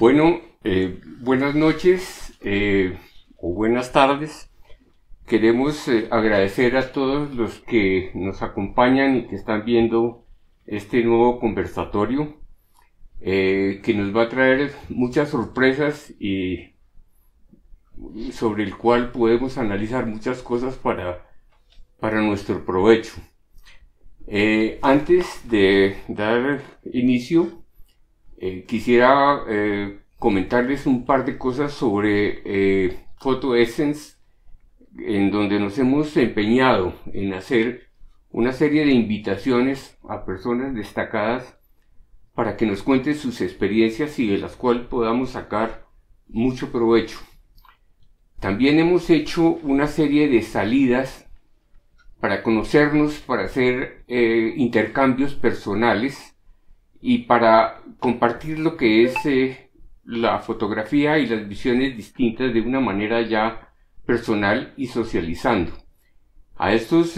Bueno, buenas noches o buenas tardes. Queremos agradecer a todos los que nos acompañan y que están viendo este nuevo conversatorio que nos va a traer muchas sorpresas y sobre el cual podemos analizar muchas cosas para nuestro provecho. Antes de dar inicio, quisiera comentarles un par de cosas sobre Photo Essence, en donde nos hemos empeñado en hacer una serie de invitaciones a personas destacadas para que nos cuenten sus experiencias y de las cuales podamos sacar mucho provecho. También hemos hecho una serie de salidas para conocernos, para hacer intercambios personales y para compartir lo que es la fotografía y las visiones distintas de una manera ya personal y socializando. A estas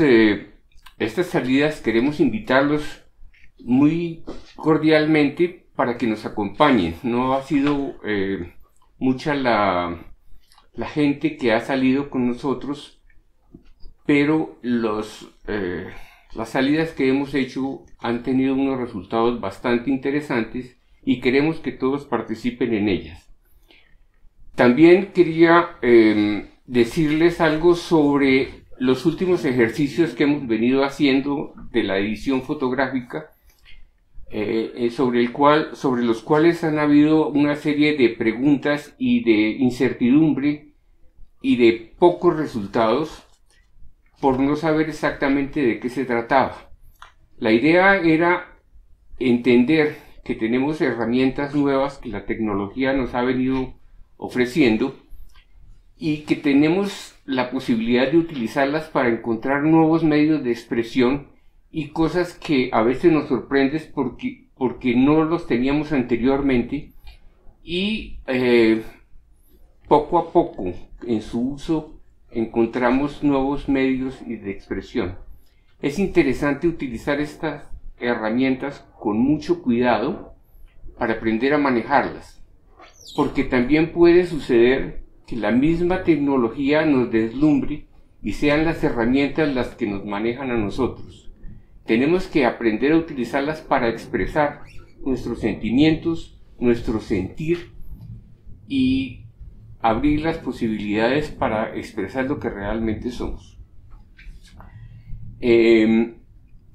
salidas queremos invitarlos muy cordialmente para que nos acompañen. No ha sido mucha la gente que ha salido con nosotros, pero las salidas que hemos hecho han tenido unos resultados bastante interesantes y queremos que todos participen en ellas. También quería decirles algo sobre los últimos ejercicios que hemos venido haciendo de la edición fotográfica, sobre los cuales han habido una serie de preguntas y de incertidumbre y de pocos resultados por no saber exactamente de qué se trataba. La idea era entender que tenemos herramientas nuevas que la tecnología nos ha venido ofreciendo y que tenemos la posibilidad de utilizarlas para encontrar nuevos medios de expresión y cosas que a veces nos sorprenden porque no los teníamos anteriormente y poco a poco en su uso encontramos nuevos medios de expresión. Es interesante utilizar estas herramientas con mucho cuidado para aprender a manejarlas, porque también puede suceder que la misma tecnología nos deslumbre y sean las herramientas las que nos manejan a nosotros. Tenemos que aprender a utilizarlas para expresar nuestros sentimientos, nuestro sentir y abrir las posibilidades para expresar lo que realmente somos.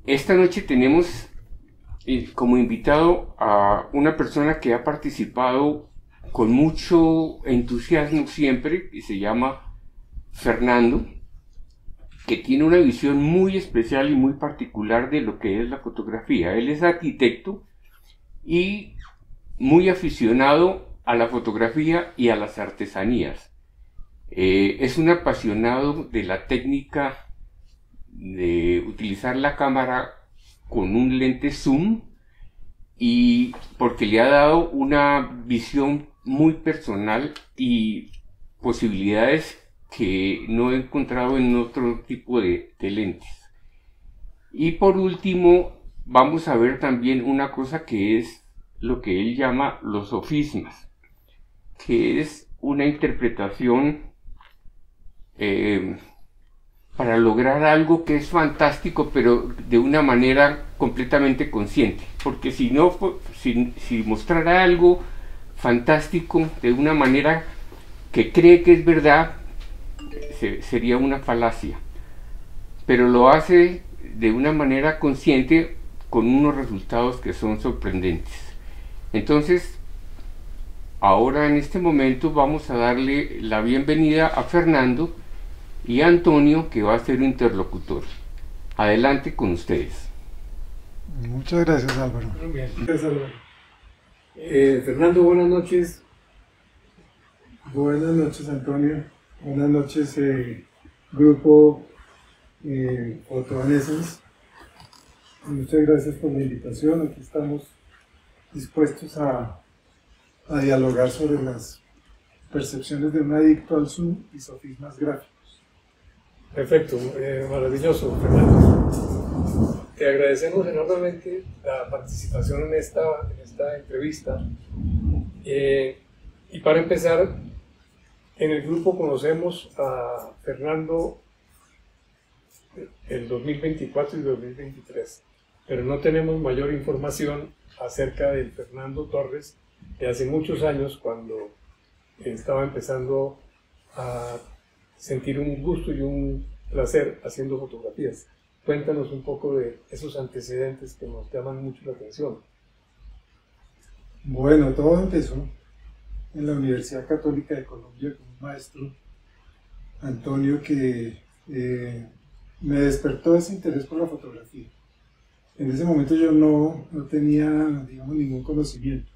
Esta noche tenemos como invitado a una persona que ha participado con mucho entusiasmo siempre, y se llama Fernando, que tiene una visión muy especial y muy particular de lo que es la fotografía. Él es arquitecto y muy aficionado a la fotografía y a las artesanías. Es un apasionado de la técnica de utilizar la cámara con un lente zoom y porque le ha dado una visión muy personal y posibilidades que no he encontrado en otro tipo de lentes. Y por último vamos a ver también una cosa que es lo que él llama los sofismas, que es una interpretación para lograr algo que es fantástico, pero de una manera completamente consciente, porque si mostrara algo fantástico de una manera que cree que es verdad, sería una falacia, pero lo hace de una manera consciente con unos resultados que son sorprendentes. Entonces, ahora en este momento vamos a darle la bienvenida a Fernando y a Antonio, que va a ser un interlocutor. Adelante con ustedes. Muchas gracias, Álvaro. Bien, gracias, Álvaro. Fernando, buenas noches. Buenas noches, Antonio. Buenas noches, grupo Photo Essence. Muchas gracias por la invitación. Aquí estamos dispuestos a dialogar sobre las percepciones de un adicto al zoom y sofismas gráficos. Perfecto, maravilloso, Fernando. Te agradecemos enormemente la participación en esta entrevista. Y para empezar, en el grupo conocemos a Fernando el 2024 y 2023, pero no tenemos mayor información acerca del Fernando Torres de hace muchos años, cuando estaba empezando a sentir un gusto y un placer haciendo fotografías. Cuéntanos un poco de esos antecedentes que nos llaman mucho la atención. Bueno, todo empezó en la Universidad Católica de Colombia con un maestro, Antonio, que me despertó ese interés por la fotografía. En ese momento yo no tenía, digamos, ningún conocimiento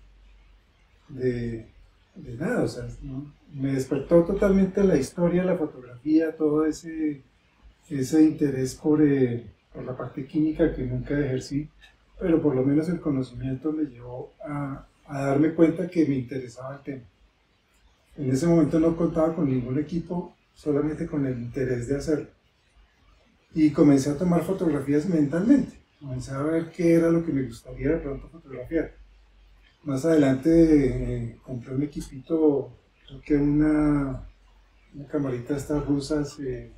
de nada, o sea, ¿no? Me despertó totalmente la historia de la fotografía, todo ese interés por la parte química que nunca ejercí, pero por lo menos el conocimiento me llevó a darme cuenta que me interesaba el tema. En ese momento no contaba con ningún equipo, solamente con el interés de hacerlo. Y comencé a tomar fotografías mentalmente, comencé a ver qué era lo que me gustaría de pronto fotografiar. Más adelante compré un equipito, creo que una camarita de estas rusas, ¿qué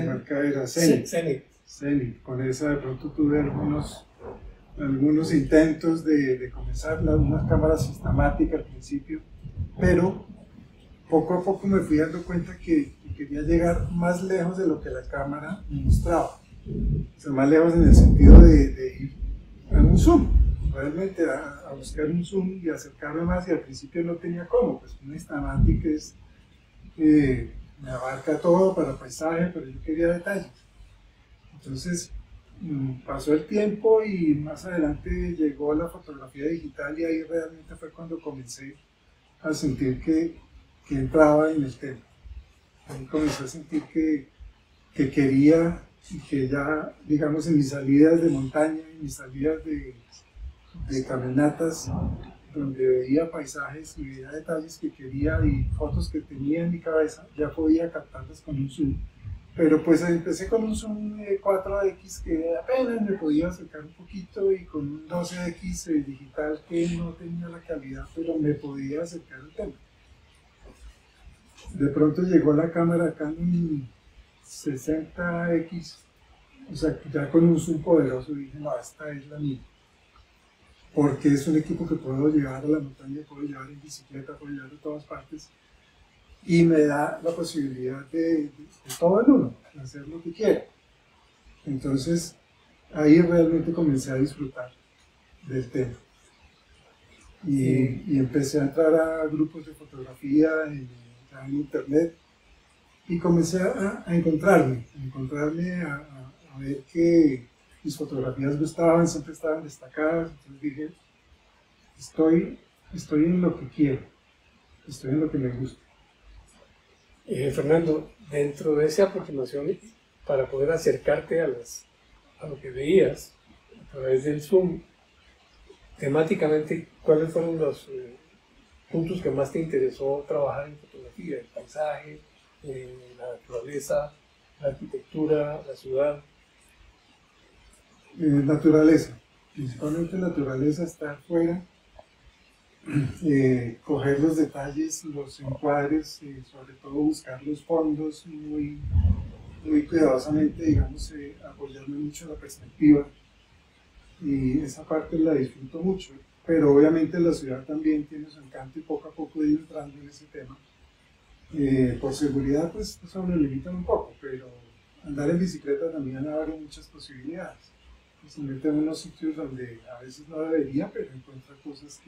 marca era? Zenit. Con esa de pronto tuve algunos intentos de comenzar unas cámaras sistemáticas al principio, pero poco a poco me fui dando cuenta que quería llegar más lejos de lo que la cámara me mostraba. O sea, más lejos en el sentido de ir a un zoom, realmente a buscar un zoom y acercarme más, y al principio no tenía cómo, pues una sistemática me abarca todo para paisaje, pero yo quería detalles. Entonces pasó el tiempo y más adelante llegó la fotografía digital, y ahí realmente fue cuando comencé a sentir que entraba en el tema. Ahí comencé a sentir que quería, y que ya, digamos, en mis salidas de montaña, en mis salidas de caminatas, donde veía paisajes y veía detalles que quería y fotos que tenía en mi cabeza, ya podía captarlas con un zoom. Pero pues empecé con un zoom 4X que apenas me podía acercar un poquito, y con un 12X digital que no tenía la calidad, pero me podía acercar al tema. De pronto llegó la cámara Canon 60X, o sea, ya con un zoom poderoso, y dije, no, esta es la mía. Porque es un equipo que puedo llevar a la montaña, puedo llevar en bicicleta, puedo llevar a todas partes, y me da la posibilidad de todo en uno, de hacer lo que quiera. Entonces, ahí realmente comencé a disfrutar del tema. Y empecé a entrar a grupos de fotografía en internet, y comencé a encontrarme, a ver que mis fotografías gustaban, siempre estaban destacadas. Entonces dije, estoy en lo que quiero, estoy en lo que me gusta. Fernando, dentro de esa aproximación, para poder acercarte a lo que veías a través del Zoom, temáticamente, ¿cuáles fueron los puntos que más te interesó trabajar en fotografía? El paisaje, la naturaleza, la arquitectura, la ciudad. Naturaleza, principalmente naturaleza, estar fuera, coger los detalles, los encuadres, sobre todo buscar los fondos muy cuidadosamente, digamos, apoyarme mucho en la perspectiva, y esa parte la disfruto mucho. Pero obviamente la ciudad también tiene su encanto, y poco a poco he ido entrando en ese tema. Por seguridad, pues eso me limita un poco, pero andar en bicicleta también abre muchas posibilidades. Se mete en unos sitios donde a veces no debería, pero encuentra cosas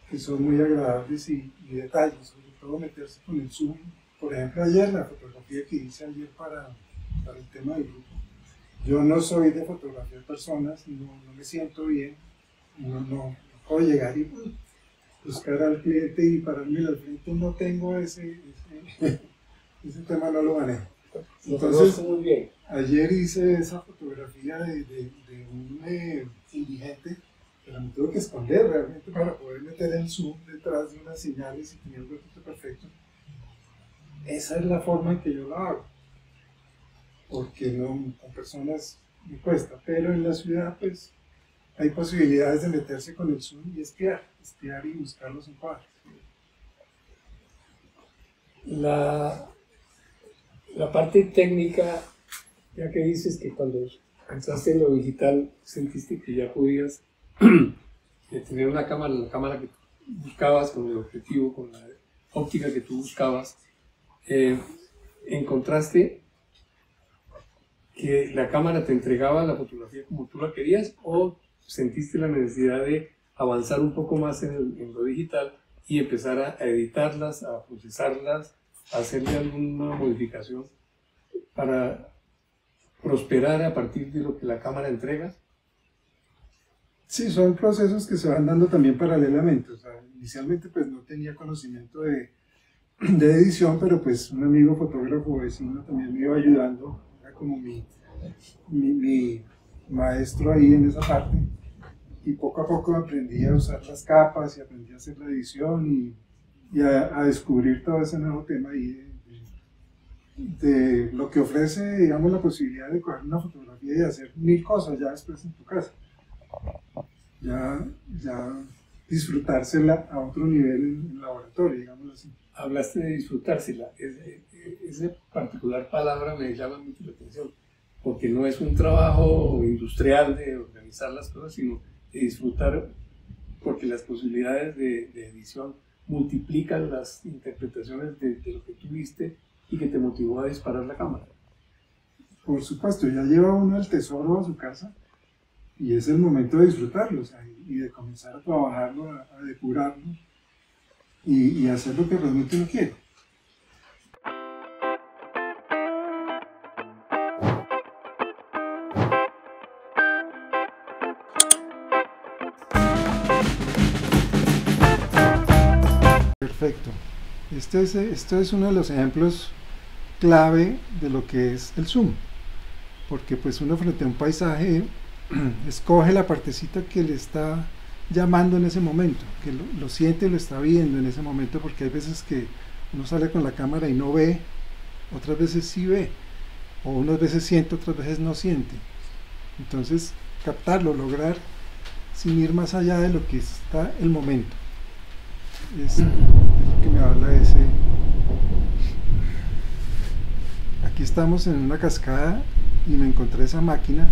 que son muy agradables, y detalles, sobre todo meterse con el zoom. Por ejemplo, ayer, la fotografía que hice ayer para el tema del grupo, yo no soy de fotografiar personas, no me siento bien, no puedo llegar y buscar al cliente y pararme al frente, no tengo ese tema, no lo manejo. Entonces, muy bien. Ayer hice esa fotografía de un indigente, pero me tuve que esconder realmente para poder meter el zoom detrás de unas señales, y tenía el huequito perfecto. Esa es la forma en que yo lo hago, porque no, con personas me cuesta, pero en la ciudad pues hay posibilidades de meterse con el zoom y espiar y buscar los encuadres. La parte técnica, ya que dices que cuando entraste en lo digital sentiste que ya podías tener una cámara, la cámara que tú buscabas, con el objetivo, con la óptica que tú buscabas, ¿encontraste que la cámara te entregaba la fotografía como tú la querías o sentiste la necesidad de avanzar un poco más en lo digital y empezar a editarlas, a procesarlas, a hacerle alguna modificación para prosperar a partir de lo que la cámara entrega? Sí, son procesos que se van dando también paralelamente. O sea, inicialmente pues no tenía conocimiento de edición, pero pues un amigo fotógrafo vecino también me iba ayudando, era como mi maestro ahí en esa parte, y poco a poco aprendí a usar las capas y aprendí a hacer la edición y a descubrir todo ese nuevo tema ahí de lo que ofrece, digamos, la posibilidad de coger una fotografía y hacer 1000 cosas ya después en tu casa. Ya disfrutársela a otro nivel en el laboratorio, digamos así. Hablaste de disfrutársela. Esa particular palabra me llama mucho la atención, porque no es un trabajo industrial de organizar las cosas, sino de disfrutar, porque las posibilidades de edición multiplican las interpretaciones de lo que tú viste y que te motivó a disparar la cámara. Por supuesto, ya lleva uno el tesoro a su casa y es el momento de disfrutarlo, o sea, y de comenzar a trabajarlo, a depurarlo y hacer lo que realmente uno quiere. Perfecto. Esto es uno de los ejemplos clave de lo que es el zoom, porque pues uno frente a un paisaje escoge la partecita que le está llamando en ese momento, que lo siente y lo está viendo en ese momento, porque hay veces que uno sale con la cámara y no ve, otras veces sí ve, o unas veces siente, otras veces no siente. Entonces captarlo, lograr sin ir más allá de lo que está el momento, es lo que me habla de ese. Aquí estamos en una cascada y me encontré esa máquina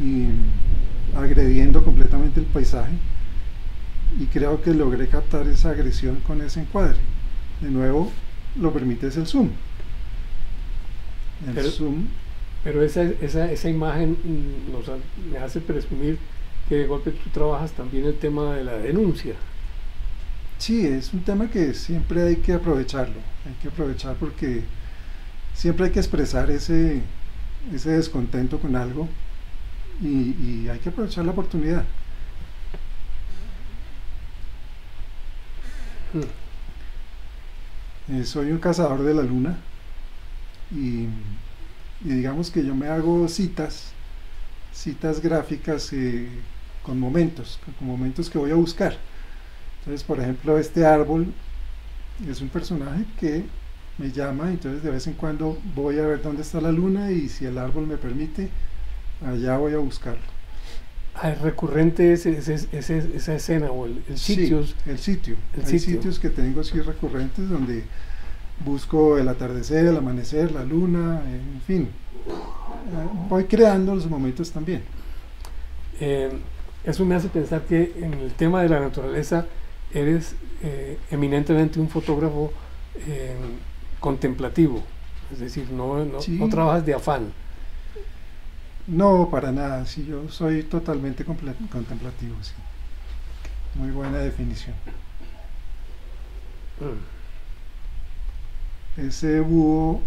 y agrediendo completamente el paisaje, y creo que logré captar esa agresión con ese encuadre. De nuevo, lo permite es el zoom. Pero esa imagen me hace presumir que de golpe tú trabajas también el tema de la denuncia. Sí, es un tema que siempre hay que aprovecharlo, porque siempre hay que expresar ese descontento con algo y hay que aprovechar la oportunidad. Soy un cazador de la luna y digamos que yo me hago citas gráficas con momentos que voy a buscar. Entonces, por ejemplo, este árbol es un personaje que me llama, entonces de vez en cuando voy a ver dónde está la luna y si el árbol me permite, allá voy a buscarlo. ¿Es recurrente esa escena o el sitio? Sí, el sitio. Hay sitios que tengo así recurrentes donde busco el atardecer, el amanecer, la luna, en fin. Voy creando los momentos también. Eso me hace pensar que en el tema de la naturaleza eres eminentemente un fotógrafo contemplativo, es decir, no trabajas de afán. No, para nada, sí, yo soy totalmente contemplativo, sí. Muy buena definición. Ese búho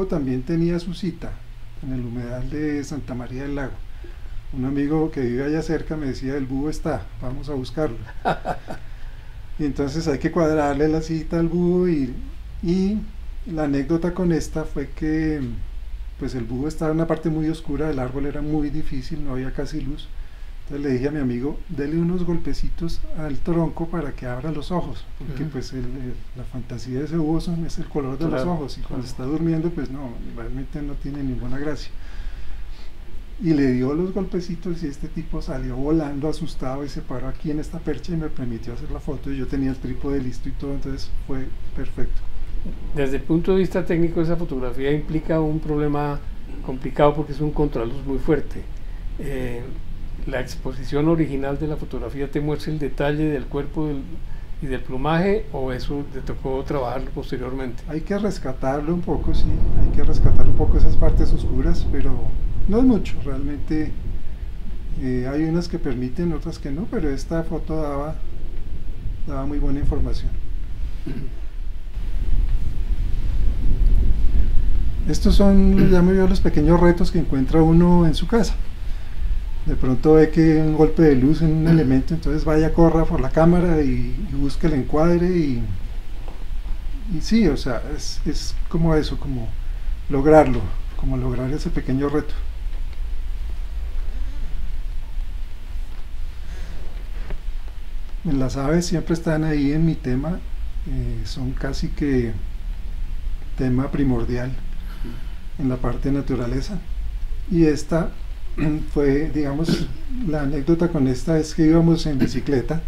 también tenía su cita en el humedal de Santa María del Lago. Un amigo que vive allá cerca me decía: el búho está, vamos a buscarlo. Y entonces hay que cuadrarle la cita al búho y la anécdota con esta fue que pues el búho estaba en una parte muy oscura, el árbol era muy difícil, no había casi luz. Entonces le dije a mi amigo: dele unos golpecitos al tronco para que abra los ojos, porque pues la fantasía de ese búho es el color de los ojos, y cuando está durmiendo pues no, realmente no tiene ninguna gracia. y le dio los golpecitos y este tipo salió volando asustado y se paró aquí en esta percha y me permitió hacer la foto y yo tenía el trípode listo y todo, entonces fue perfecto. Desde el punto de vista técnico, esa fotografía implica un problema complicado porque es un contraluz muy fuerte. La exposición original de la fotografía te muestra el detalle del cuerpo y del plumaje, o eso te tocó trabajarlo posteriormente. Hay que rescatarlo un poco, sí, hay que rescatar un poco esas partes oscuras, pero no es mucho, realmente hay unas que permiten, otras que no, pero esta foto daba muy buena información. Estos son, llamo yo, los pequeños retos que encuentra uno en su casa. De pronto ve que un golpe de luz en un elemento, entonces vaya, corra por la cámara y busque el encuadre y sí, o sea, es como eso, como lograrlo, como lograr ese pequeño reto. Las aves siempre están ahí en mi tema, son casi que tema primordial en la parte de naturaleza. Y esta fue, digamos, la anécdota con esta es que íbamos en bicicleta.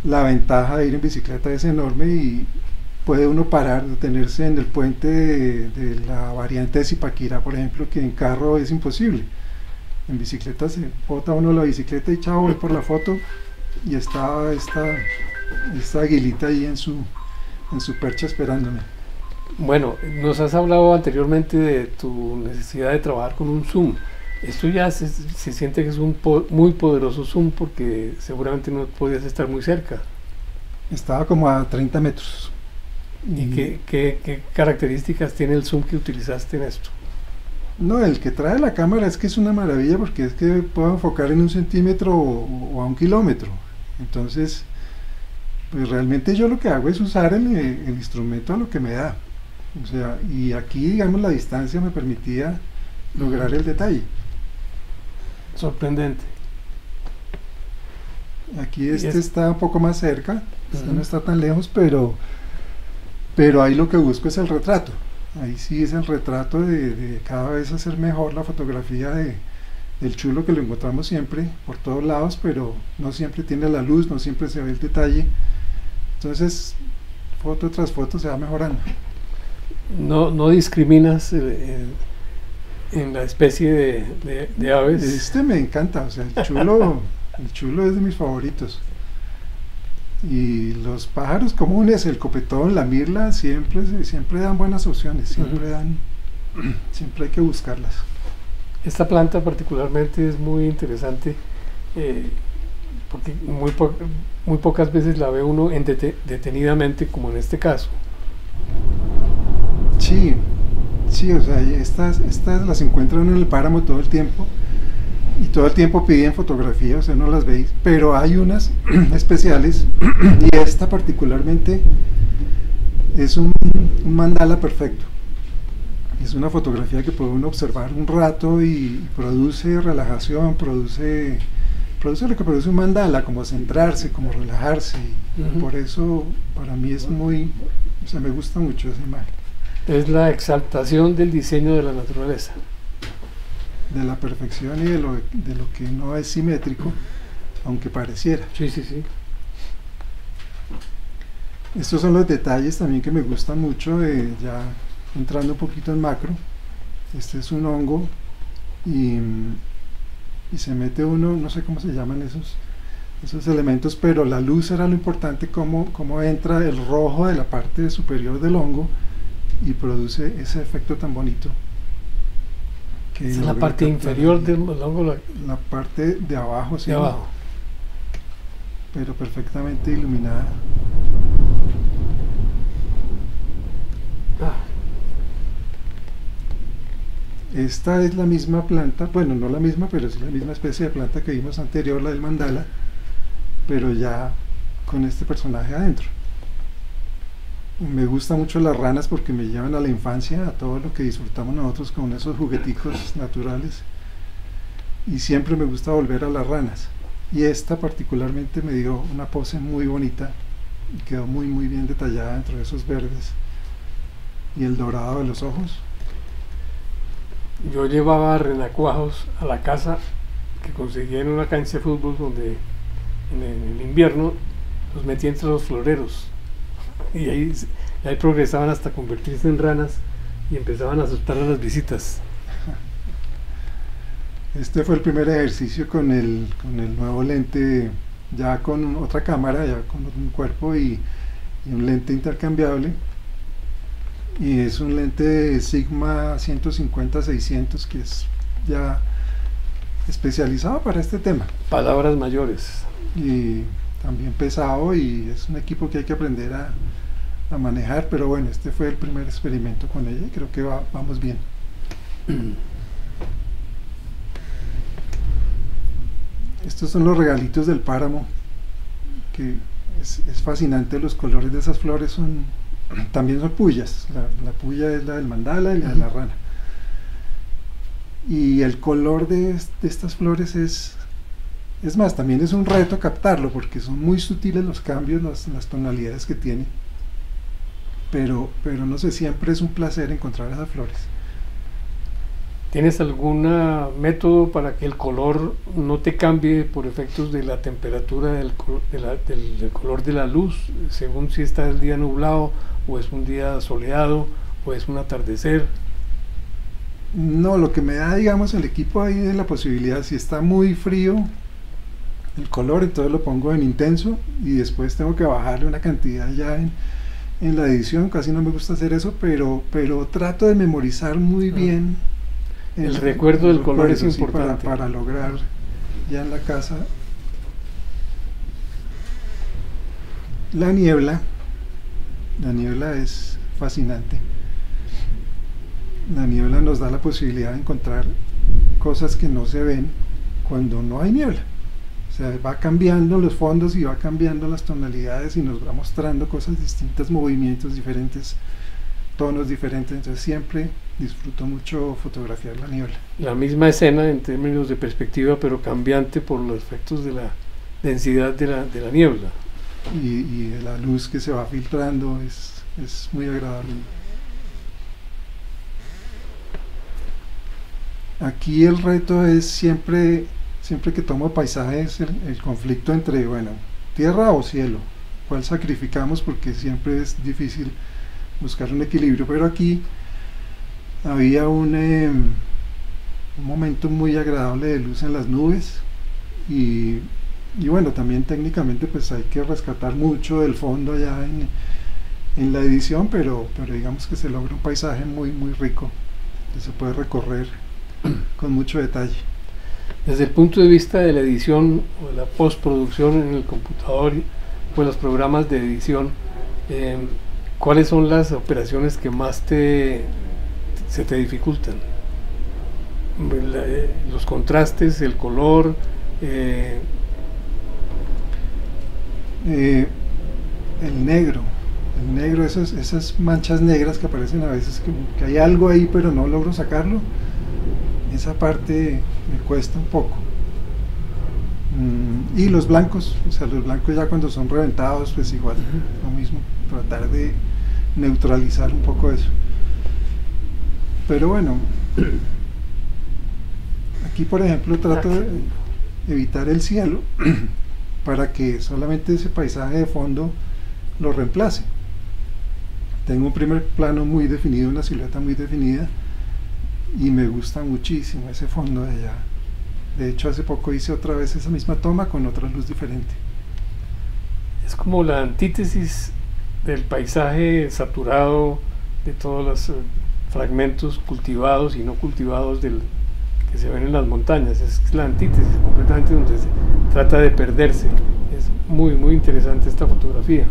La ventaja de ir en bicicleta es enorme y puede uno parar, detenerse en el puente de la variante de Zipaquirá, por ejemplo, que en carro es imposible. En bicicleta se bota uno la bicicleta y chao, voy por la foto, y estaba esta aguilita ahí en su percha esperándome. Bueno, nos has hablado anteriormente de tu necesidad de trabajar con un zoom. Esto ya se siente que es un muy poderoso zoom, porque seguramente no podías estar muy cerca. Estaba como a 30 metros. ¿Y qué características tiene el zoom que utilizaste en esto? No, el que trae la cámara es que es una maravilla, porque es que puedo enfocar en 1 centímetro o a 1 kilómetro. Entonces, pues realmente yo lo que hago es usar el instrumento a lo que me da. O sea, y aquí, digamos, la distancia me permitía lograr el detalle. Sorprendente. Aquí está un poco más cerca, no está tan lejos, pero ahí lo que busco es el retrato. Ahí sí es el retrato de cada vez hacer mejor la fotografía del chulo, que lo encontramos siempre por todos lados, pero no siempre tiene la luz, no siempre se ve el detalle. Entonces, foto tras foto se va mejorando. No discriminas en la especie de aves. Me encanta, o sea, el chulo es de mis favoritos. Y los pájaros comunes, el copetón, la mirla, siempre dan buenas opciones, siempre hay que buscarlas. Esta planta particularmente es muy interesante, porque muy pocas veces la ve uno detenidamente, como en este caso. Sí, o sea, estas las encuentra uno en el páramo todo el tiempo, y todo el tiempo piden fotografía, o sea, no las veis, pero hay unas especiales, y esta particularmente es un mandala perfecto. Es una fotografía que puede uno observar un rato y produce relajación, produce lo que produce un mandala, como centrarse, como relajarse, y por eso para mí es muy, o sea, me gusta mucho esa imagen. Es la exaltación del diseño de la naturaleza, de la perfección y de lo que no es simétrico, aunque pareciera. Sí. Estos son los detalles también que me gustan mucho, ya entrando un poquito en macro. Este es un hongo y se mete uno, no sé cómo se llaman esos elementos, pero la luz era lo importante, cómo entra el rojo de la parte superior del hongo y produce ese efecto tan bonito. Es la parte inferior del hongo, la parte de abajo, sí, de abajo, pero perfectamente iluminada. Esta es la misma planta, bueno, no la misma, pero sí la misma especie de planta que vimos anterior, la del mandala, pero ya con este personaje adentro. Me gustan mucho las ranas porque me llevan a la infancia, a todo lo que disfrutamos nosotros con esos jugueticos naturales, y siempre me gusta volver a las ranas, y esta particularmente me dio una pose muy bonita y quedó muy bien detallada entre esos verdes y el dorado de los ojos. yo llevaba renacuajos a la casa que conseguía en una cancha de fútbol donde en el invierno los metía entre los floreros y ahí progresaban hasta convertirse en ranas y empezaban a asustar a las visitas. Este fue el primer ejercicio con el nuevo lente, ya con otra cámara, ya con un cuerpo y un lente intercambiable. Y es un lente Sigma 150-600 que es ya especializado para este tema. Palabras mayores. Y también pesado, y es un equipo que hay que aprender a manejar, pero bueno, este fue el primer experimento con ella y creo que vamos bien. Estos son los regalitos del páramo, que es fascinante. Los colores de esas flores también son puyas. La puya es la del mandala y la de la rana. Y el color de estas flores es más, también es un reto captarlo, porque son muy sutiles los cambios, las tonalidades que tiene. Pero no sé, siempre es un placer encontrar esas flores. ¿Tienes algún método para que el color no te cambie por efectos de la temperatura del color de la luz, según si está el día nublado o es un día soleado o es un atardecer? No, lo que me da, digamos, el equipo ahí es la posibilidad, si está muy frío el color, entonces lo pongo en intenso y después tengo que bajarle una cantidad ya en la edición. Casi no me gusta hacer eso, pero trato de memorizar muy bien. El recuerdo del color es importante. Para lograr ya en la casa. La niebla es fascinante. La niebla nos da la posibilidad de encontrar cosas que no se ven cuando no hay niebla. O sea, va cambiando los fondos y va cambiando las tonalidades y nos va mostrando cosas distintas, movimientos diferentes, tonos diferentes. Entonces siempre disfruto mucho fotografiar la niebla. La misma escena en términos de perspectiva, pero cambiante por los efectos de la densidad de la niebla. Y de la luz que se va filtrando, es muy agradable. Aquí el reto es siempre que tomo paisajes, el conflicto entre, bueno, tierra o cielo, cuál sacrificamos, porque siempre es difícil buscar un equilibrio. Pero aquí había un momento muy agradable de luz en las nubes y bueno, también técnicamente pues hay que rescatar mucho del fondo allá en la edición, pero digamos que se logra un paisaje muy rico que se puede recorrer con mucho detalle. Desde el punto de vista de la edición o de la postproducción en el computador o los programas de edición, ¿cuáles son las operaciones que más se te dificultan? Los contrastes, el color, el negro, esas manchas negras que aparecen a veces, que hay algo ahí pero no logro sacarlo. Esa parte me cuesta un poco. Y los blancos, o sea, los blancos ya cuando son reventados, pues igual, lo mismo, tratar de neutralizar un poco eso. Pero bueno, aquí por ejemplo trato de evitar el cielo para que solamente ese paisaje de fondo lo reemplace. Tengo un primer plano muy definido, una silueta muy definida, y me gusta muchísimo ese fondo de allá. De hecho, hace poco hice otra vez esa misma toma con otra luz diferente. Es como la antítesis del paisaje saturado, de todos los fragmentos cultivados y no cultivados que se ven en las montañas. Es la antítesis completamente, donde se trata de perderse. Es muy interesante esta fotografía.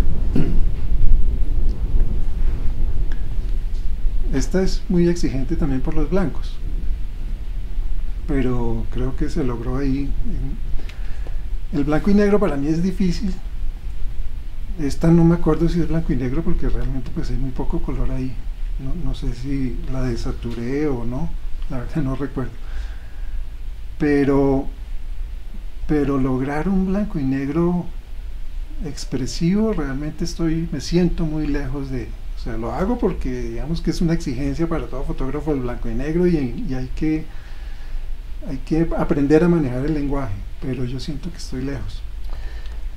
Esta es muy exigente también por los blancos, pero creo que se logró ahí. El blanco y negro para mí es difícil. Esta no me acuerdo si es blanco y negro porque realmente pues hay muy poco color ahí. No sé si la desaturé o no, la verdad no recuerdo. Pero lograr un blanco y negro expresivo, realmente me siento muy lejos de, o O sea, lo hago porque digamos que es una exigencia para todo fotógrafo el blanco y negro y hay que aprender a manejar el lenguaje, pero yo siento que estoy lejos.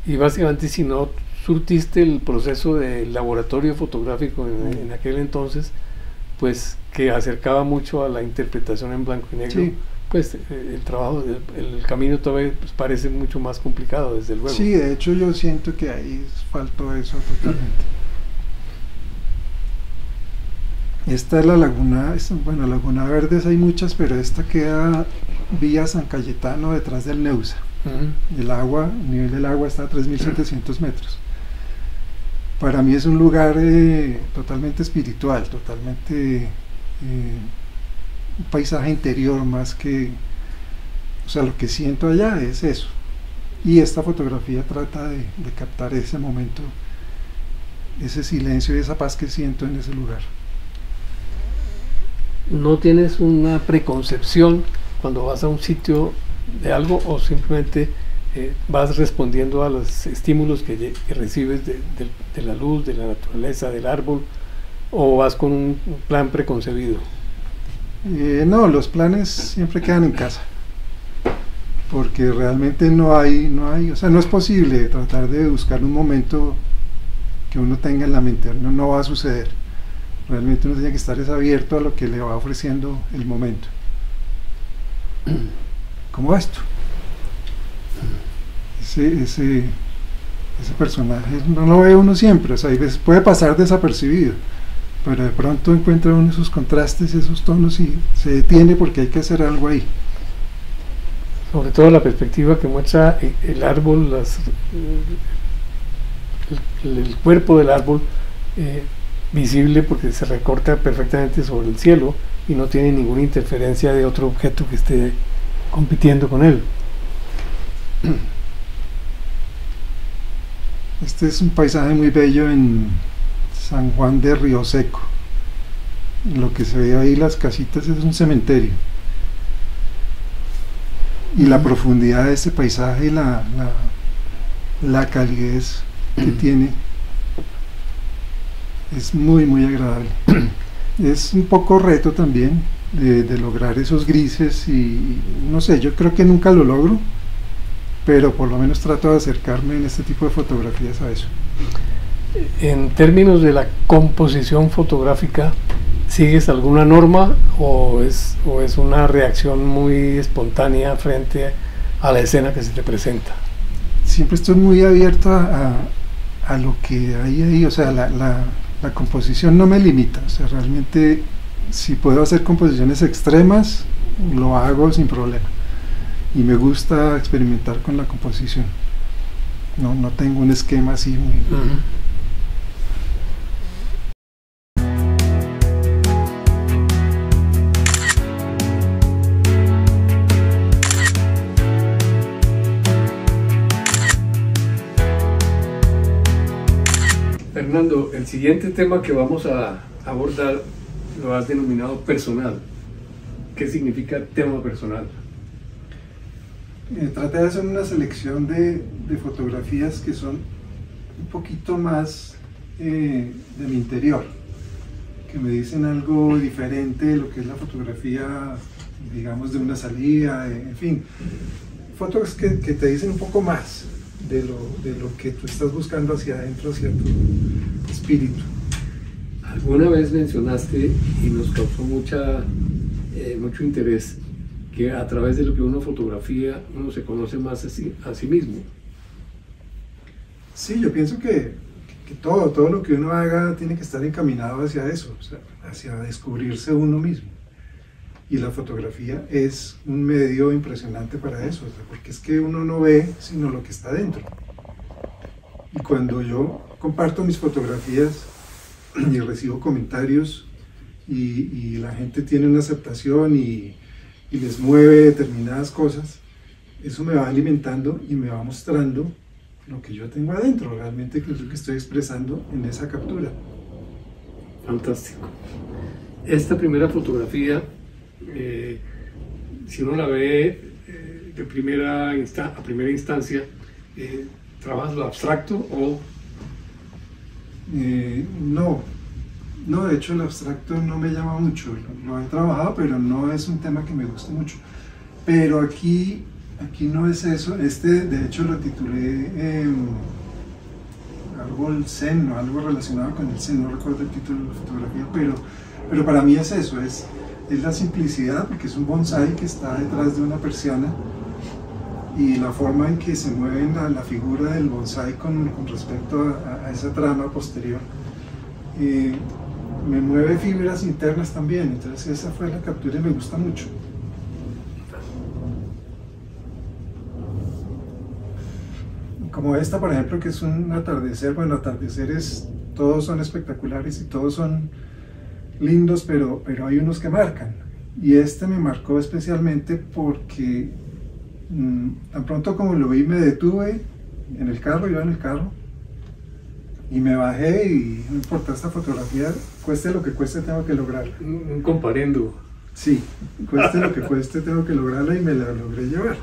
Y básicamente, si no surtiste el proceso de laboratorio fotográfico en aquel entonces, pues que acercaba mucho a la interpretación en blanco y negro, Sí. pues el trabajo, el camino todavía pues, parece mucho más complicado, desde luego. Sí, de hecho yo siento que ahí faltó eso totalmente. Esta es la laguna, bueno, Laguna Verdes hay muchas, pero esta queda vía San Cayetano, detrás del Neusa. El nivel del agua está a 3.700 metros. Para mí es un lugar totalmente espiritual, totalmente un paisaje interior más que, o sea, lo que siento allá es eso. Y esta fotografía trata de captar ese momento, ese silencio y esa paz que siento en ese lugar. ¿No tienes una preconcepción cuando vas a un sitio de algo o simplemente vas respondiendo a los estímulos que recibes de la luz, de la naturaleza, del árbol, o vas con un plan preconcebido? No, los planes siempre quedan en casa, porque realmente no hay, o sea, no es posible tratar de buscar un momento que uno tenga en la mente, no va a suceder. Realmente uno tiene que estar abierto a lo que le va ofreciendo el momento. Como esto. Ese personaje no lo ve uno siempre, o sea, a veces puede pasar desapercibido, pero de pronto encuentra uno esos contrastes, esos tonos y se detiene porque hay que hacer algo ahí. Sobre todo la perspectiva que muestra el árbol, el cuerpo del árbol, visible porque se recorta perfectamente sobre el cielo y no tiene ninguna interferencia de otro objeto que esté compitiendo con él. Este es un paisaje muy bello en San Juan de Río Seco. Lo que se ve ahí, las casitas, es un cementerio. Y la profundidad de este paisaje y la calidez que tiene es muy muy agradable. Es un poco reto también de lograr esos grises y no sé, yo creo que nunca lo logro, pero por lo menos trato de acercarme en este tipo de fotografías a eso. En términos de la composición fotográfica, ¿sigues alguna norma o es una reacción muy espontánea frente a la escena que se te presenta? Siempre estoy muy abierto a lo que hay ahí, o sea, la composición no me limita, o sea, realmente si puedo hacer composiciones extremas, lo hago sin problema. Y me gusta experimentar con la composición. No tengo un esquema así muy... Fernando, el siguiente tema que vamos a abordar lo has denominado personal. ¿Qué significa tema personal? Traté de hacer una selección de fotografías que son un poquito más de mi interior, que me dicen algo diferente de lo que es la fotografía, digamos, de una salida, en fin, fotos que te dicen un poco más de lo que tú estás buscando hacia adentro, hacia tu espíritu. Alguna vez mencionaste, y nos causó mucho interés, que a través de lo que uno fotografía uno se conoce más a sí mismo. Sí, yo pienso que todo lo que uno haga tiene que estar encaminado hacia eso, o sea, hacia descubrirse uno mismo. Y la fotografía es un medio impresionante para eso, o sea, porque es que uno no ve sino lo que está dentro. Y cuando yo comparto mis fotografías y recibo comentarios y la gente tiene una aceptación y les mueve determinadas cosas, eso me va alimentando y me va mostrando lo que yo tengo adentro, realmente que es lo que estoy expresando en esa captura. Fantástico. Esta primera fotografía, si uno la ve a primera instancia, ¿trabajas lo abstracto o...? No, No, de hecho el abstracto no me llama mucho, lo he trabajado, pero no es un tema que me guste mucho. Pero aquí no es eso, de hecho lo titulé algo zen, o algo relacionado con el zen, no recuerdo el título de la fotografía, pero para mí es eso, es la simplicidad, porque es un bonsái que está detrás de una persiana, y la forma en que se mueve la figura del bonsái con respecto a esa trama posterior. Me mueve fibras internas también, entonces esa fue la captura y me gusta mucho. Como esta, por ejemplo, que es un atardecer. Bueno, atardeceres todos son espectaculares y todos son lindos, pero hay unos que marcan, y este me marcó especialmente porque tan pronto como lo vi me detuve en el carro, iba en el carro, y me bajé, y no importa esta fotografía, cueste lo que cueste, tengo que lograrla. Un comparendo. Sí, cueste lo que cueste, tengo que lograrla, y me la logré llevar.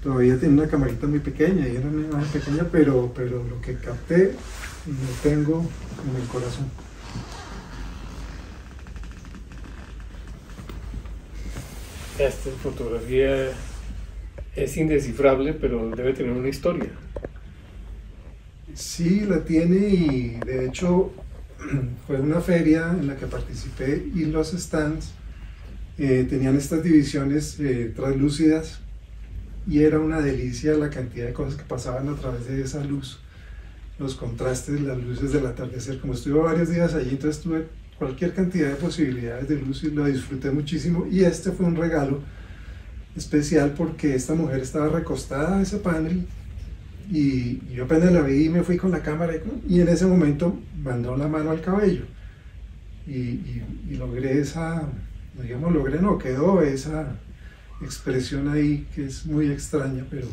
Todavía tiene una camarita muy pequeña, y era una imagen pequeña, pero lo que capté lo tengo en el corazón. Esta fotografía es indescifrable, pero debe tener una historia. Sí, la tiene, y de hecho fue una feria en la que participé, y los stands tenían estas divisiones translúcidas, y era una delicia la cantidad de cosas que pasaban a través de esa luz, los contrastes, las luces del atardecer. Como estuve varios días allí, entonces tuve cualquier cantidad de posibilidades de luz y lo disfruté muchísimo, y este fue un regalo especial porque esta mujer estaba recostada a ese panel, y yo apenas la vi y me fui con la cámara, y en ese momento mandó la mano al cabello, y logré quedó esa expresión ahí, que es muy extraña pero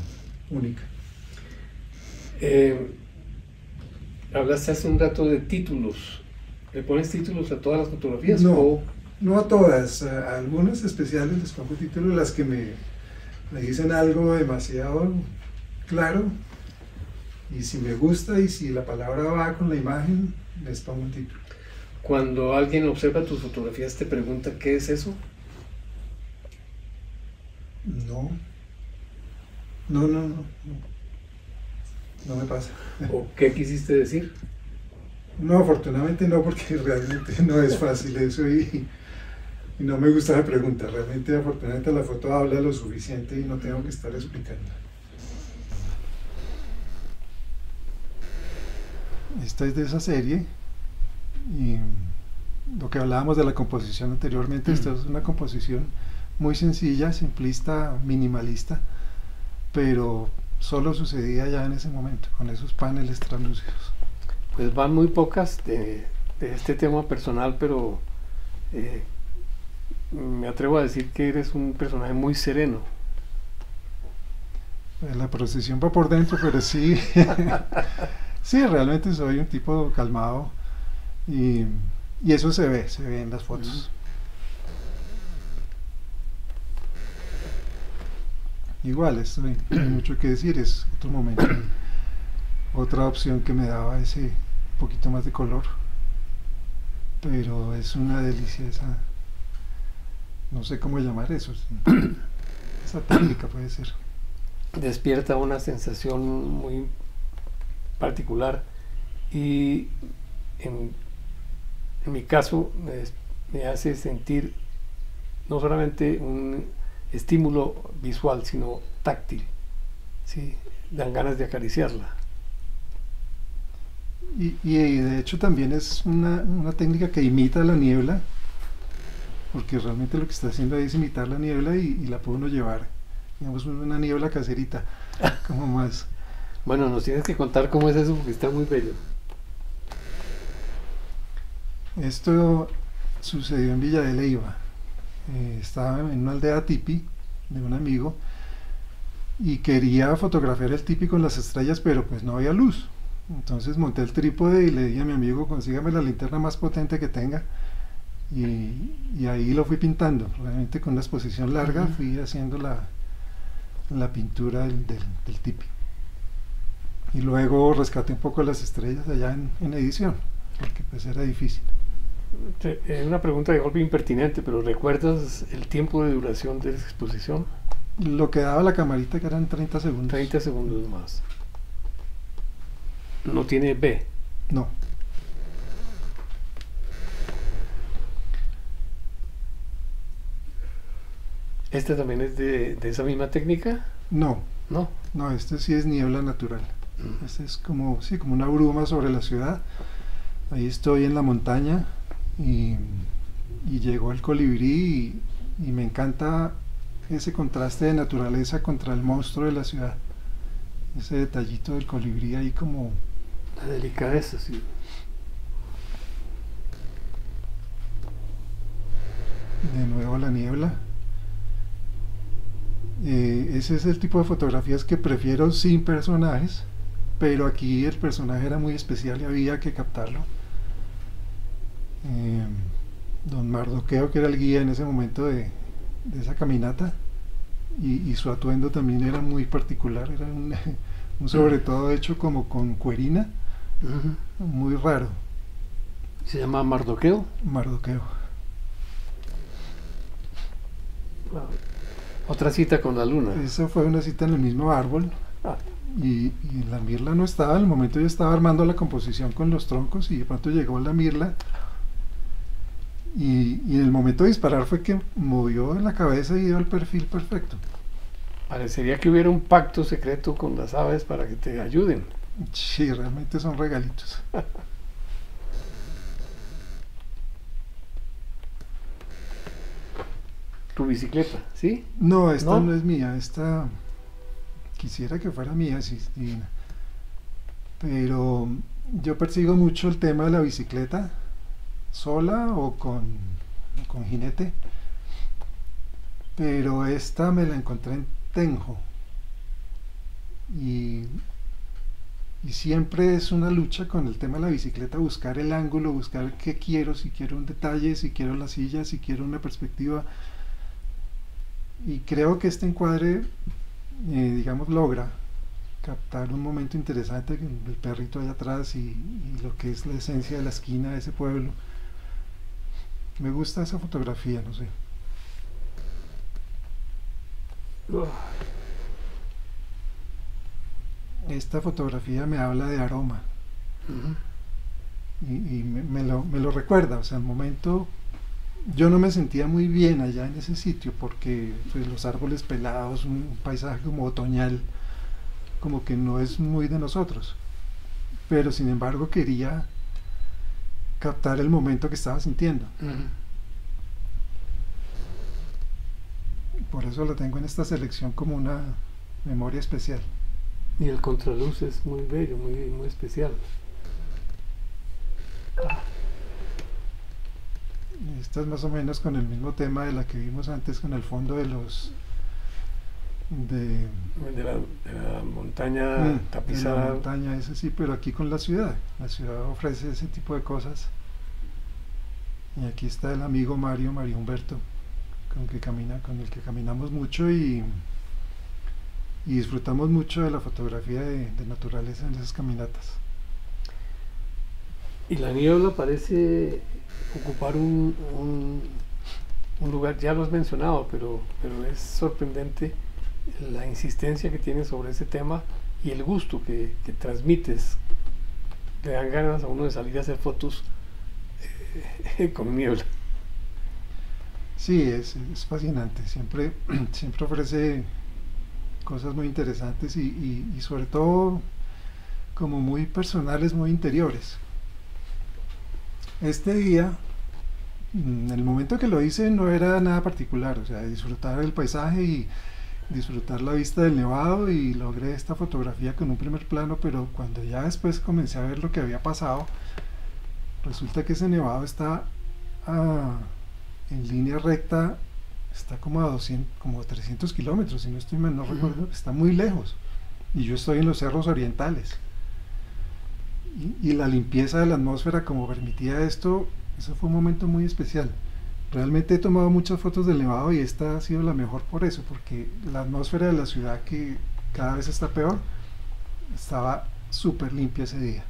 única. Hablaste hace un rato de títulos. ¿Le pones títulos a todas las fotografías? No a todas, a algunas especiales les pongo títulos, las que me dicen algo demasiado claro, y si me gusta y si la palabra va con la imagen, les pongo un título. Cuando alguien observa tus fotografías, te pregunta ¿qué es eso? No me pasa. ¿O qué quisiste decir? No, afortunadamente no, porque realmente no es fácil eso, y no me gusta la pregunta. Realmente, afortunadamente, la foto habla lo suficiente y no tengo que estar explicando. Esta es de esa serie, y lo que hablábamos de la composición anteriormente, esta es una composición muy sencilla, simplista, minimalista, pero solo sucedía ya en ese momento, con esos paneles translúcidos. Pues van muy pocas de este tema personal, pero me atrevo a decir que eres un personaje muy sereno. La procesión va por dentro, pero sí, sí, realmente soy un tipo calmado, y eso se ve en las fotos. Igual, esto no hay mucho que decir, es otro momento, otra opción que me daba ese poquito más de color, pero es una delicia esa, no sé cómo llamar eso, esa técnica puede ser. Despierta una sensación muy particular, y en mi caso me hace sentir no solamente un estímulo visual, sino táctil, ¿sí? Dan ganas de acariciarla. Y de hecho también es una técnica que imita la niebla, porque realmente lo que está haciendo ahí es imitar la niebla, y la puede uno llevar, digamos, una niebla caserita, como más. Bueno, nos tienes que contar cómo es eso, porque está muy bello. Esto sucedió en Villa de Leyva. Estaba en una aldea tipi de un amigo, y quería fotografiar el tipi con las estrellas, pero pues no había luz. Entonces monté el trípode y le dije a mi amigo, consígame la linterna más potente que tenga, y ahí lo fui pintando. Realmente con una exposición larga fui haciendo la pintura del tipi, y luego rescaté un poco las estrellas allá en edición, porque pues era difícil. Una pregunta de golpe impertinente, pero ¿recuerdas el tiempo de duración de esa exposición? Lo que daba la camarita, que eran 30 segundos. 30 segundos más. No tiene B. No. ¿Este también es de esa misma técnica? No, No. no, este sí es niebla natural. Este es como, sí, como una bruma sobre la ciudad. Ahí estoy en la montaña y llegó el colibrí y me encanta ese contraste de naturaleza contra el monstruo de la ciudad. Ese detallito del colibrí ahí como... La delicadeza, sí. De nuevo la niebla. Ese es el tipo de fotografías que prefiero sin personajes, pero aquí el personaje era muy especial y había que captarlo. Don Mardoqueo, que era el guía en ese momento de esa caminata, y su atuendo también era muy particular, era un sobre todo hecho como con cuerina, muy raro. ¿Se llama Mardoqueo? Mardoqueo. Wow. Otra cita con la luna. Esa fue una cita en el mismo árbol. Ah. Y la mirla no estaba, en el momento yo estaba armando la composición con los troncos y de pronto llegó la mirla y en el momento de disparar fue que movió la cabeza y dio el perfil perfecto. Parecería que hubiera un pacto secreto con las aves para que te ayuden. Sí, realmente son regalitos. Tu bicicleta, ¿sí? No, esta no es mía, esta quisiera que fuera mía, sí, es divina. Pero yo persigo mucho el tema de la bicicleta, sola o con jinete. Pero esta me la encontré en Tenjo. Y siempre es una lucha con el tema de la bicicleta, buscar el ángulo, buscar qué quiero, si quiero un detalle, si quiero la silla, si quiero una perspectiva. Y creo que este encuadre, digamos, logra captar un momento interesante, el perrito allá atrás y lo que es la esencia de la esquina de ese pueblo. Me gusta esa fotografía, no sé. Esta fotografía me habla de aroma. Y me lo recuerda, o sea, el momento... Yo no me sentía muy bien allá en ese sitio porque pues, los árboles pelados, un paisaje como otoñal, como que no es muy de nosotros. Pero sin embargo quería captar el momento que estaba sintiendo. Por eso lo tengo en esta selección como una memoria especial. Y el contraluz es muy bello, muy especial. Esta es más o menos con el mismo tema de la que vimos antes, con el fondo de los... de la montaña tapizada. De la montaña, ese sí, pero aquí con la ciudad. La ciudad ofrece ese tipo de cosas. Y aquí está el amigo Mario Humberto, con el que caminamos mucho y disfrutamos mucho de la fotografía de naturaleza en esas caminatas. Y la niebla parece ocupar un lugar, ya lo has mencionado, pero es sorprendente la insistencia que tienes sobre ese tema y el gusto que transmites. Le dan ganas a uno de salir a hacer fotos con niebla. Sí, es fascinante, siempre ofrece cosas muy interesantes y sobre todo como muy personales, muy interiores. Este día, en el momento que lo hice no era nada particular, o sea, disfrutar el paisaje y disfrutar la vista del nevado y logré esta fotografía con un primer plano, pero cuando ya después comencé a ver lo que había pasado, resulta que ese nevado está en línea recta, está como a 200, como a 300 kilómetros, si no estoy mal, no recuerdo, está muy lejos, y yo estoy en los cerros orientales. Y la limpieza de la atmósfera como permitía esto, eso fue un momento muy especial. Realmente he tomado muchas fotos del nevado y esta ha sido la mejor por eso, porque la atmósfera de la ciudad, que cada vez está peor, estaba súper limpia ese día.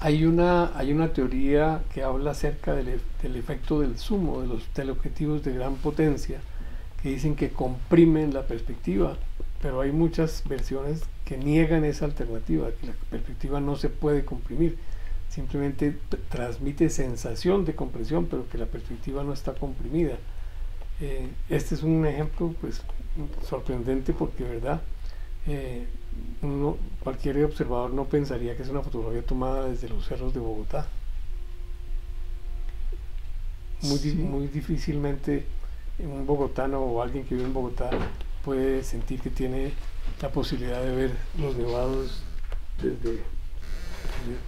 Hay una teoría que habla acerca del efecto del zoom o de los teleobjetivos de gran potencia, que dicen que comprimen la perspectiva, pero hay muchas versiones que niegan esa alternativa, que la perspectiva no se puede comprimir, simplemente transmite sensación de compresión, pero que la perspectiva no está comprimida. Este es un ejemplo pues sorprendente porque, ¿verdad? Cualquier observador no pensaría que es una fotografía tomada desde los cerros de Bogotá. Muy difícilmente un bogotano o alguien que vive en Bogotá puede sentir que tiene la posibilidad de ver los nevados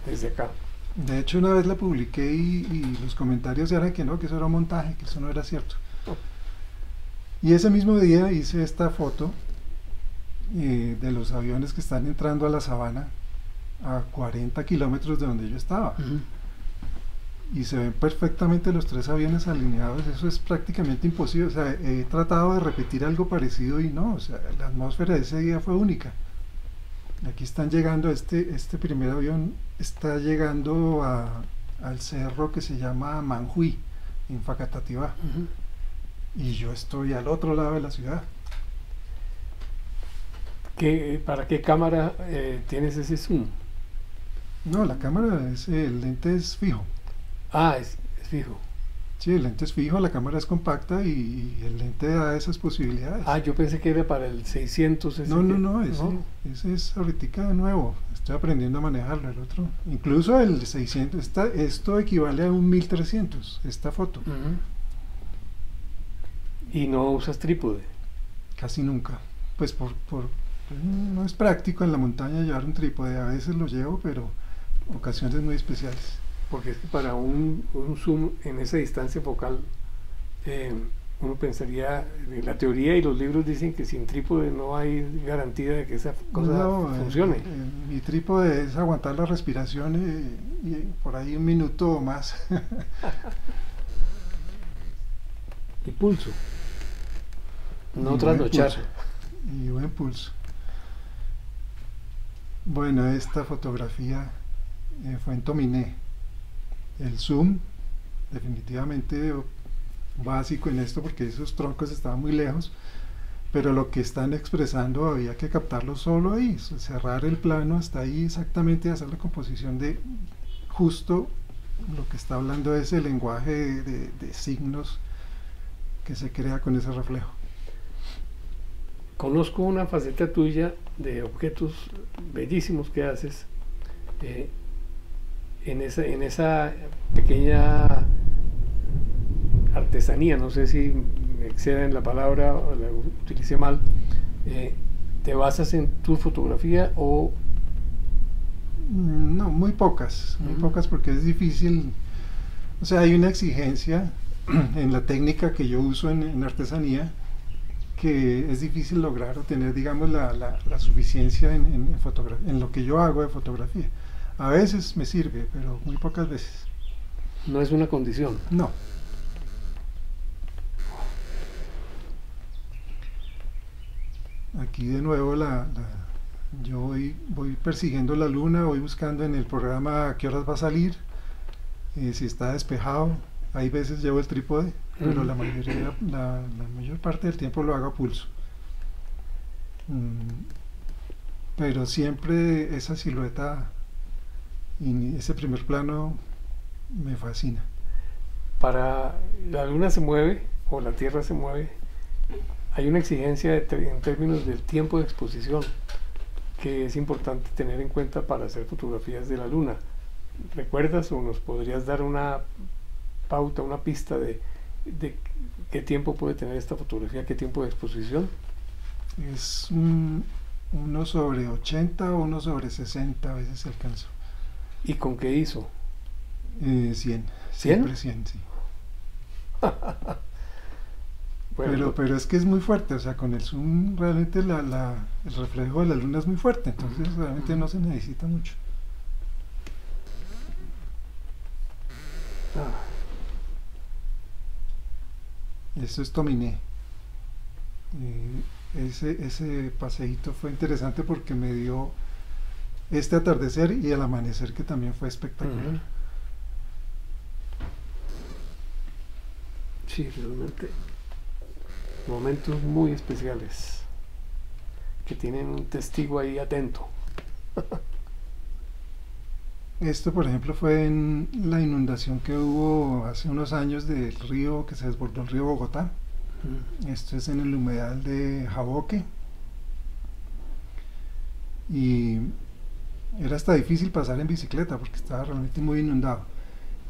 desde acá. De hecho, una vez la publiqué y los comentarios eran que no, que eso era un montaje, que eso no era cierto. Y ese mismo día hice esta foto de los aviones que están entrando a la sabana a 40 kilómetros de donde yo estaba. Y se ven perfectamente los 3 aviones alineados. Eso es prácticamente imposible. O sea, he tratado de repetir algo parecido y no, o sea, la atmósfera de ese día fue única. Aquí están llegando, este primer avión está llegando al cerro que se llama Manjuy, en Facatativá. Y yo estoy al otro lado de la ciudad. ¿Para qué cámara tienes ese zoom? No, la cámara, el lente es fijo. Ah, es fijo. Sí, el lente es fijo, la cámara es compacta y el lente da esas posibilidades. Ah, yo pensé que era para el 600. No, ese es ahorita nuevo. Estoy aprendiendo a manejarlo, el otro. Incluso el 600, esto equivale a un 1300, esta foto. ¿Y no usas trípode? Casi nunca. Pues no es práctico en la montaña llevar un trípode. A veces lo llevo, pero ocasiones muy especiales. Porque es que para un zoom en esa distancia focal, uno pensaría, la teoría y los libros dicen que sin trípode no hay garantía de que esa cosa funcione. Mi trípode es aguantar la respiración y por ahí 1 minuto o más. Y pulso. No trasnochar. Y buen pulso. Bueno, esta fotografía fue en Tominé. El zoom, definitivamente básico en esto porque esos troncos estaban muy lejos, pero lo que están expresando había que captarlo solo ahí, cerrar el plano hasta ahí exactamente, hacer la composición de justo lo que está hablando es el lenguaje de signos que se crea con ese reflejo. Conozco una faceta tuya de objetos bellísimos que haces en esa pequeña artesanía, no sé si me exceda en la palabra o la utilicé mal. ¿Te basas en tu fotografía o...? No, muy pocas porque es difícil, o sea, hay una exigencia en la técnica que yo uso en artesanía que es difícil lograr o tener, digamos, la suficiencia en lo que yo hago de fotografía. A veces me sirve, pero muy pocas veces. No es una condición. No. Aquí de nuevo yo voy persiguiendo la luna, voy buscando en el programa a qué horas va a salir, si está despejado. Hay veces llevo el trípode, pero la mayor parte del tiempo lo hago a pulso. Pero siempre esa silueta y ese primer plano me fascina. Para la luna se mueve o la Tierra se mueve, hay una exigencia en términos del tiempo de exposición que es importante tener en cuenta para hacer fotografías de la luna. ¿Recuerdas o nos podrías dar una pauta, una pista de qué tiempo puede tener esta fotografía, qué tiempo de exposición? Es 1/80 o 1/60 a veces alcanzo. ¿Y con qué ISO? 100. Siempre 100, sí. Bueno, pero es que es muy fuerte, o sea, con el zoom realmente el reflejo de la luna es muy fuerte, entonces realmente no se necesita mucho. Esto es Tominé. Ese paseíto fue interesante porque me dio este atardecer y el amanecer, que también fue espectacular. Sí, realmente momentos muy especiales que tienen un testigo ahí atento. Esto, por ejemplo, fue en la inundación que hubo hace unos años del río, que se desbordó el río Bogotá. Esto es en el humedal de Jaboque. Y era hasta difícil pasar en bicicleta porque estaba realmente muy inundado.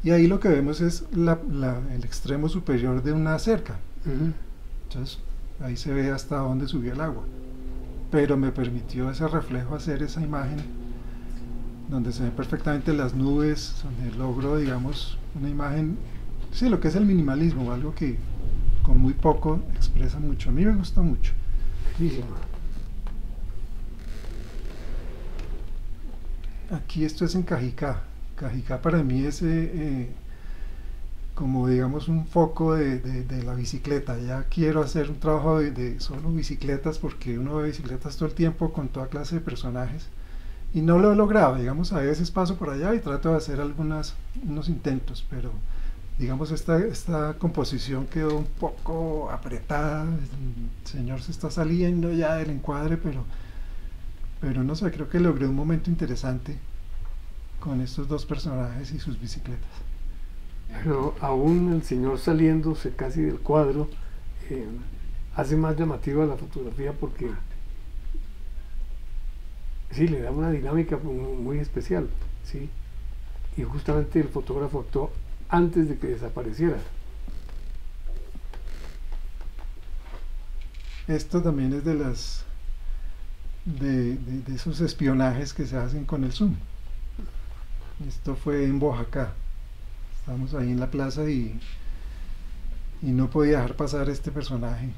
Y ahí lo que vemos es el extremo superior de una cerca. Entonces ahí se ve hasta dónde subió el agua. Pero me permitió ese reflejo hacer esa imagen donde se ven perfectamente las nubes, donde logro, digamos, una imagen, sí, lo que es el minimalismo, algo que con muy poco expresa mucho. A mí me gusta mucho. Sí. Aquí esto es en Cajicá. Cajicá para mí es como, digamos, un foco de la bicicleta. Ya quiero hacer un trabajo de solo bicicletas, porque uno ve bicicletas todo el tiempo con toda clase de personajes y no lo he logrado. Digamos, a veces paso por allá y trato de hacer unos intentos, pero digamos esta composición quedó un poco apretada. El señor se está saliendo ya del encuadre, pero no sé, creo que logré un momento interesante con estos dos personajes y sus bicicletas. Pero aún el señor saliéndose casi del cuadro hace más llamativa la fotografía, porque sí, le da una dinámica muy especial, ¿sí? Y justamente el fotógrafo actuó antes de que desapareciera. Esto también es de esos espionajes que se hacen con el zoom. Esto fue en Boyacá. Estamos ahí en la plaza y no podía dejar pasar este personaje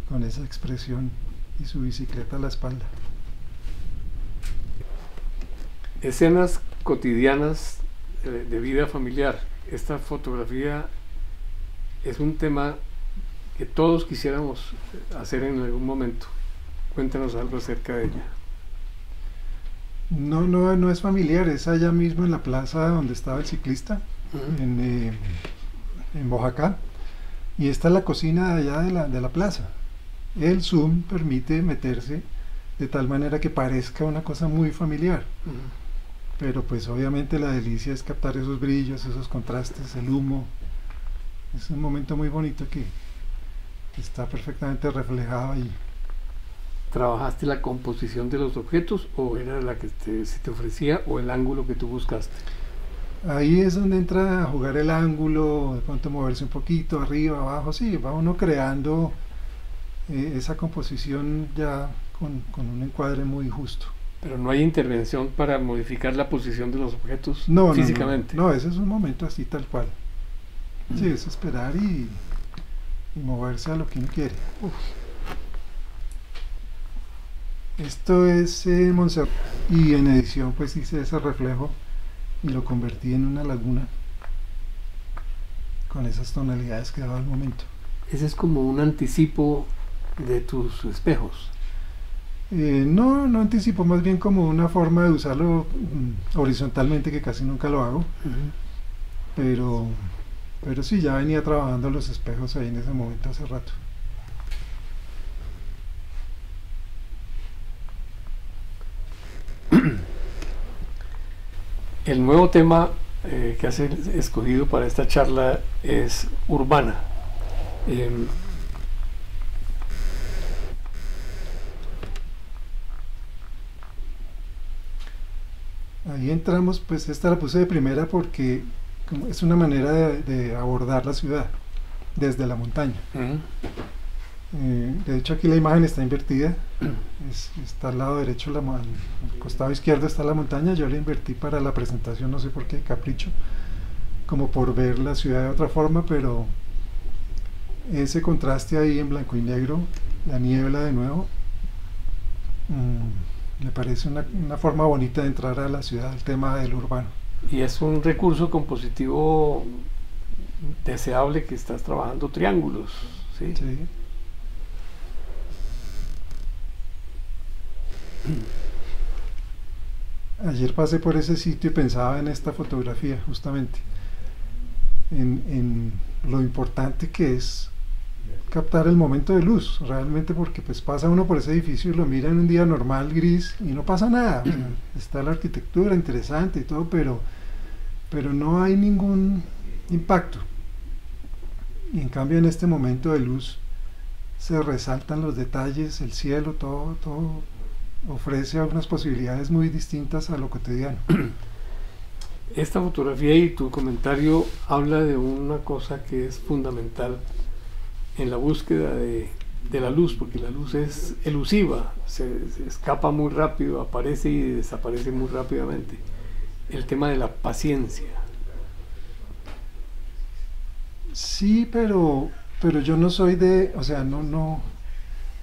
con esa expresión y su bicicleta a la espalda. Escenas cotidianas de vida familiar. Esta fotografía es un tema que todos quisiéramos hacer en algún momento. Cuéntanos algo acerca de ella. No es familiar, es allá mismo en la plaza donde estaba el ciclista, en Boyacá, y esta es la cocina de allá de la plaza. El zoom permite meterse de tal manera que parezca una cosa muy familiar, pero pues obviamente la delicia es captar esos brillos, esos contrastes, el humo. Es un momento muy bonito que está perfectamente reflejado ahí. ¿Trabajaste la composición de los objetos o era la que se te ofrecía, o el ángulo que tú buscaste? Ahí es donde entra a jugar el ángulo, de pronto moverse un poquito, arriba, abajo, sí, va uno creando esa composición ya con un encuadre muy justo. Pero no hay intervención para modificar la posición de los objetos físicamente. No, ese es un momento así tal cual. Sí, es esperar y moverse a lo que uno quiere. Esto es Montserrat, y en edición pues hice ese reflejo y lo convertí en una laguna con esas tonalidades que daba al momento. Ese es como un anticipo de tus espejos. No anticipo, más bien como una forma de usarlo horizontalmente, que casi nunca lo hago. Pero sí, ya venía trabajando los espejos ahí en ese momento hace rato. El nuevo tema que has escogido para esta charla es urbana. Ahí entramos, pues esta la puse de primera porque es una manera de abordar la ciudad desde la montaña. De hecho aquí la imagen está invertida, está al lado derecho, al costado izquierdo está la montaña. Yo la invertí para la presentación, no sé por qué, capricho, como por ver la ciudad de otra forma, pero ese contraste ahí en blanco y negro, la niebla de nuevo, me parece una forma bonita de entrar a la ciudad, el tema del urbano. Y es un recurso compositivo deseable que estás trabajando triángulos, ¿sí? Sí. Ayer pasé por ese sitio y pensaba en esta fotografía, justamente, en lo importante que es captar el momento de luz, realmente, porque pues pasa uno por ese edificio y lo mira en un día normal, gris, y no pasa nada. O sea, está la arquitectura interesante y todo, pero no hay ningún impacto. Y en cambio en este momento de luz se resaltan los detalles, el cielo, todo ofrece algunas posibilidades muy distintas a lo cotidiano. Esta fotografía y tu comentario habla de una cosa que es fundamental en la búsqueda de la luz, porque la luz es elusiva, se escapa muy rápido, aparece y desaparece muy rápidamente. El tema de la paciencia. Sí, pero yo no soy de, o sea, no,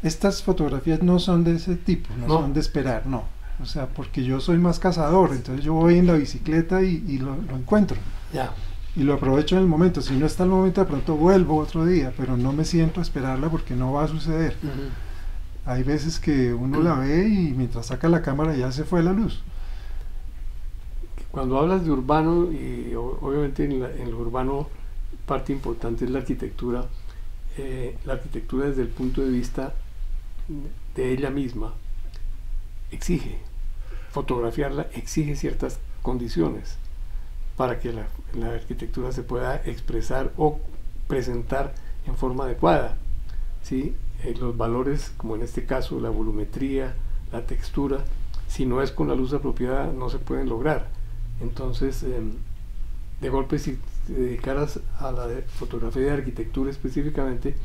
estas fotografías no son de ese tipo, no son de esperar, no. O sea, porque yo soy más cazador, entonces yo voy en la bicicleta y lo encuentro. Ya. Y lo aprovecho en el momento. Si no está el momento, de pronto vuelvo otro día, pero no me siento a esperarla porque no va a suceder. Hay veces que uno la ve y mientras saca la cámara ya se fue la luz. Cuando hablas de urbano, y obviamente en lo urbano parte importante es la arquitectura desde el punto de vista de ella misma exige, fotografiarla exige ciertas condiciones para que la arquitectura se pueda expresar o presentar en forma adecuada, ¿sí? Los valores, como en este caso la volumetría, la textura, si no es con la luz apropiada no se pueden lograr. Entonces de golpe, si te dedicaras a la fotografía de arquitectura específicamente,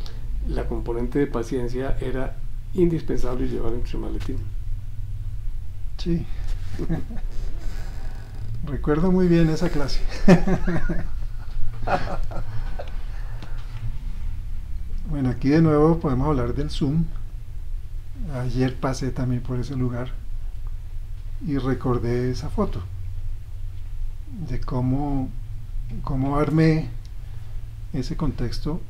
la componente de paciencia era indispensable llevar entre maletín. Sí. Recuerdo muy bien esa clase. Bueno, aquí de nuevo podemos hablar del zoom. Ayer pasé también por ese lugar y recordé esa foto de cómo armé ese contexto,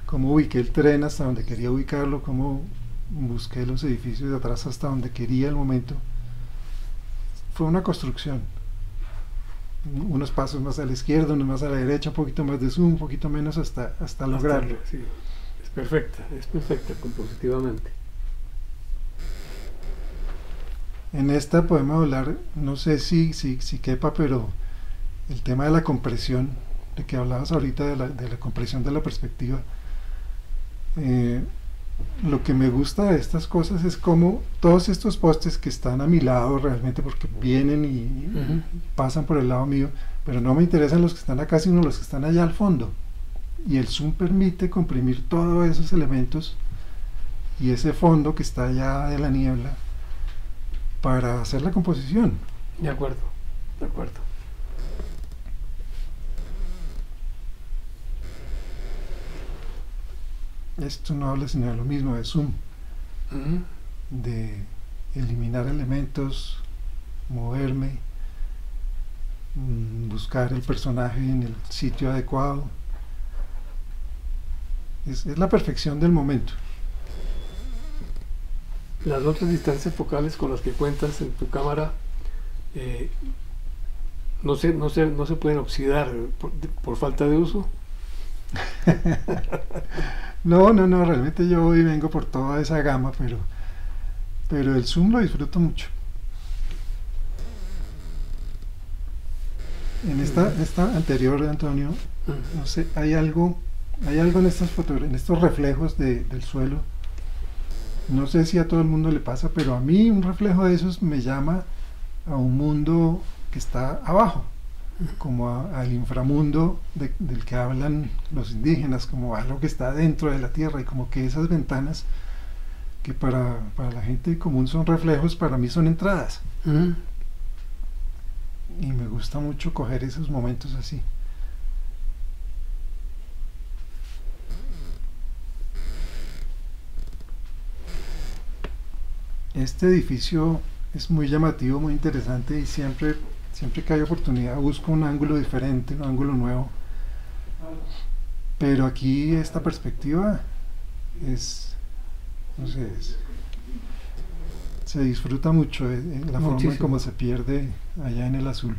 cómo ubiqué el tren hasta donde quería ubicarlo, cómo busqué los edificios de atrás hasta donde quería el momento. Fue una construcción, unos pasos más a la izquierda, unos más a la derecha, un poquito más de zoom, un poquito menos hasta lograrlo. Sí, es perfecta compositivamente. En esta podemos hablar, no sé si quepa, pero el tema de la compresión, de que hablabas ahorita de la compresión de la perspectiva. Lo que me gusta de estas cosas es como todos estos postes que están a mi lado realmente, porque vienen y pasan por el lado mío, pero no me interesan los que están acá, sino los que están allá al fondo. Y el zoom permite comprimir todos esos elementos y ese fondo que está allá de la niebla para hacer la composición. De acuerdo. Esto no habla sino de lo mismo, de zoom, de eliminar elementos, moverme, buscar el personaje en el sitio adecuado. Es la perfección del momento. Las otras distancias focales con las que cuentas en tu cámara no se pueden oxidar por falta de uso. No, realmente yo hoy vengo por toda esa gama, pero el zoom lo disfruto mucho. En esta anterior, Antonio, no sé, hay algo en estas en estos reflejos del suelo. No sé si a todo el mundo le pasa, pero a mí un reflejo de esos me llama a un mundo que está abajo, como al inframundo del que hablan los indígenas, como algo que está dentro de la tierra, y como que esas ventanas que para la gente común son reflejos, para mí son entradas. Y me gusta mucho coger esos momentos así. Este edificio es muy llamativo, muy interesante, y siempre que hay oportunidad busco un ángulo diferente, un ángulo nuevo. Pero aquí esta perspectiva es, no sé, Se disfruta mucho la forma en cómo se pierde allá en el azul.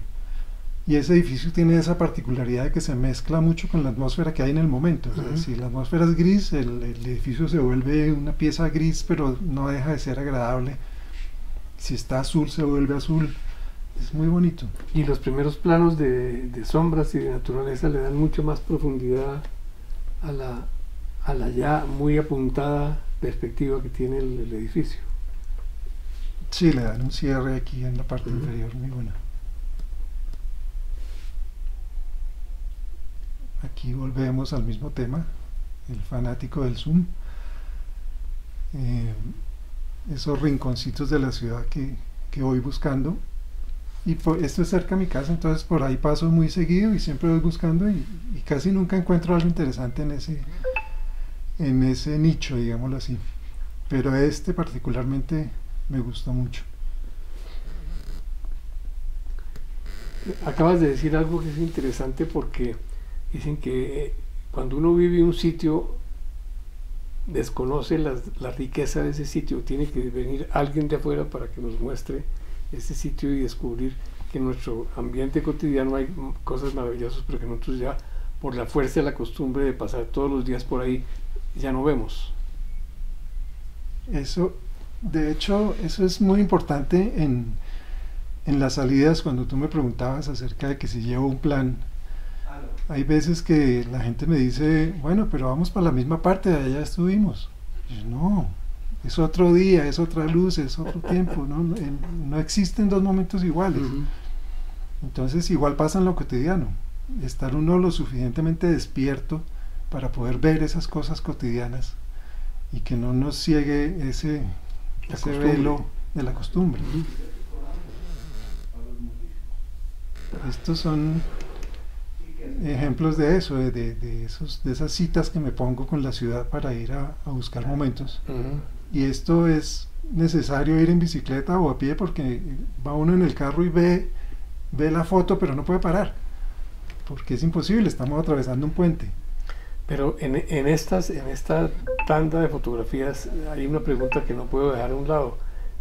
Y ese edificio tiene esa particularidad de que se mezcla mucho con la atmósfera que hay en el momento. O sea, si la atmósfera es gris, el edificio se vuelve una pieza gris, pero no deja de ser agradable. Si está azul, se vuelve azul. Es muy bonito. Y los primeros planos de sombras y de naturaleza le dan mucho más profundidad a la ya muy apuntada perspectiva que tiene el edificio. Sí, le dan un cierre aquí en la parte inferior, muy buena. Aquí volvemos al mismo tema, el fanático del zoom. Esos rinconcitos de la ciudad que voy buscando. Y esto es cerca de mi casa, entonces por ahí paso muy seguido y siempre voy buscando y casi nunca encuentro algo interesante en ese nicho, digámoslo así. Pero este particularmente me gustó mucho. Acabas de decir algo que es interesante porque dicen que cuando uno vive en un sitio desconoce la riqueza de ese sitio, tiene que venir alguien de afuera para que nos muestre ese sitio y descubrir que en nuestro ambiente cotidiano hay cosas maravillosas, pero que nosotros ya por la fuerza de la costumbre de pasar todos los días por ahí ya no vemos. Eso, de hecho, eso es muy importante en las salidas. Cuando tú me preguntabas acerca de que si llevo un plan, hay veces que la gente me dice, bueno, pero vamos para la misma parte, de allá estuvimos. Y yo, no, es otro día, es otra luz, es otro tiempo, no existen dos momentos iguales. Entonces igual pasa en lo cotidiano, estar uno lo suficientemente despierto para poder ver esas cosas cotidianas y que no nos ciegue ese velo de la costumbre. Estos son ejemplos de eso, de esas citas que me pongo con la ciudad para ir a buscar momentos. Y esto es necesario ir en bicicleta o a pie porque va uno en el carro y ve la foto, pero no puede parar porque es imposible, estamos atravesando un puente. Pero en esta tanda de fotografías hay una pregunta que no puedo dejar a un lado.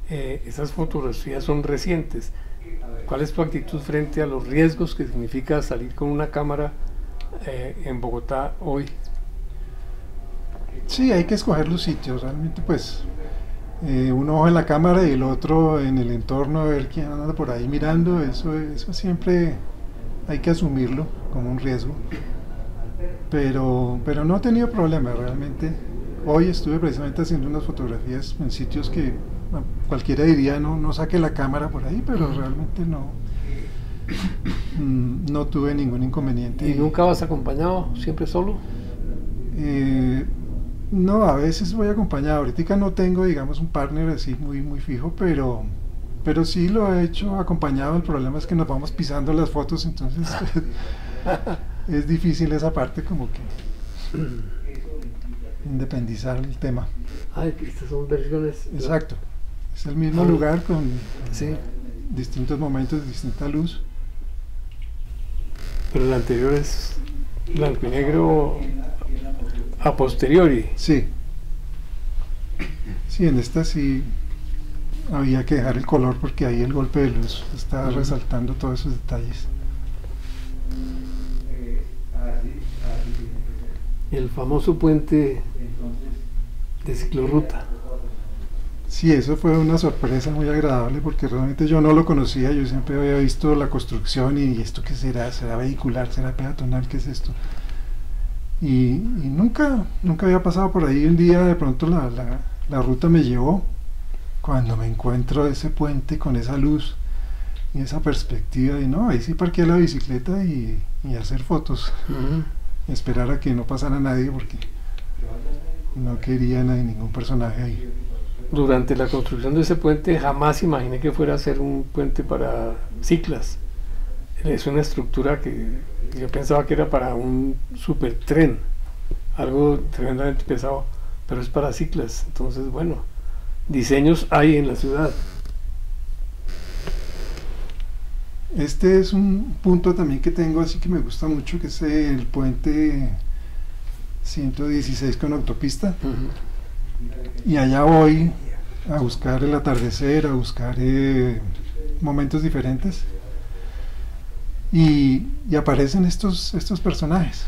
Esas fotografías son recientes. ¿Cuál es tu actitud frente a los riesgos que significa salir con una cámara en Bogotá hoy? Sí, hay que escoger los sitios, realmente pues un ojo en la cámara y el otro en el entorno, a ver quién anda por ahí mirando, eso siempre hay que asumirlo como un riesgo, pero no he tenido problema realmente. Hoy estuve precisamente haciendo unas fotografías en sitios que cualquiera diría no saque la cámara por ahí, pero realmente no tuve ningún inconveniente. ¿Y nunca vas acompañado? ¿Siempre solo? No, a veces voy acompañado. Ahorita no tengo, digamos, un partner así muy, muy fijo, pero sí lo he hecho acompañado. El problema es que nos vamos pisando las fotos, entonces es difícil esa parte, como que independizar el tema. Estas son versiones. Exacto. Es el mismo lugar con sí, distintos momentos, distinta luz. Pero el anterior es blanco y negro a posteriori. Sí. Sí, en esta sí había que dejar el color porque ahí el golpe de luz estaba resaltando todos esos detalles. El famoso puente de ciclorruta. Sí, eso fue una sorpresa muy agradable porque realmente yo no lo conocía. Yo siempre había visto la construcción y esto qué será, será vehicular, será peatonal, ¿qué es esto? Y nunca había pasado por ahí. Un día de pronto la ruta me llevó, cuando me encuentro ese puente con esa luz y esa perspectiva, y no, ahí sí parqué la bicicleta y hacer fotos, y esperar a que no pasara nadie porque no quería ningún personaje ahí. Durante la construcción de ese puente jamás imaginé que fuera a ser un puente para ciclas. Es una estructura que yo pensaba que era para un supertren, algo tremendamente pesado, pero es para ciclas. Entonces, bueno, diseños hay en la ciudad. Este es un punto también que tengo así que me gusta mucho, que es el puente 116 con autopista. Y allá voy a buscar el atardecer, a buscar momentos diferentes. Y aparecen estos personajes.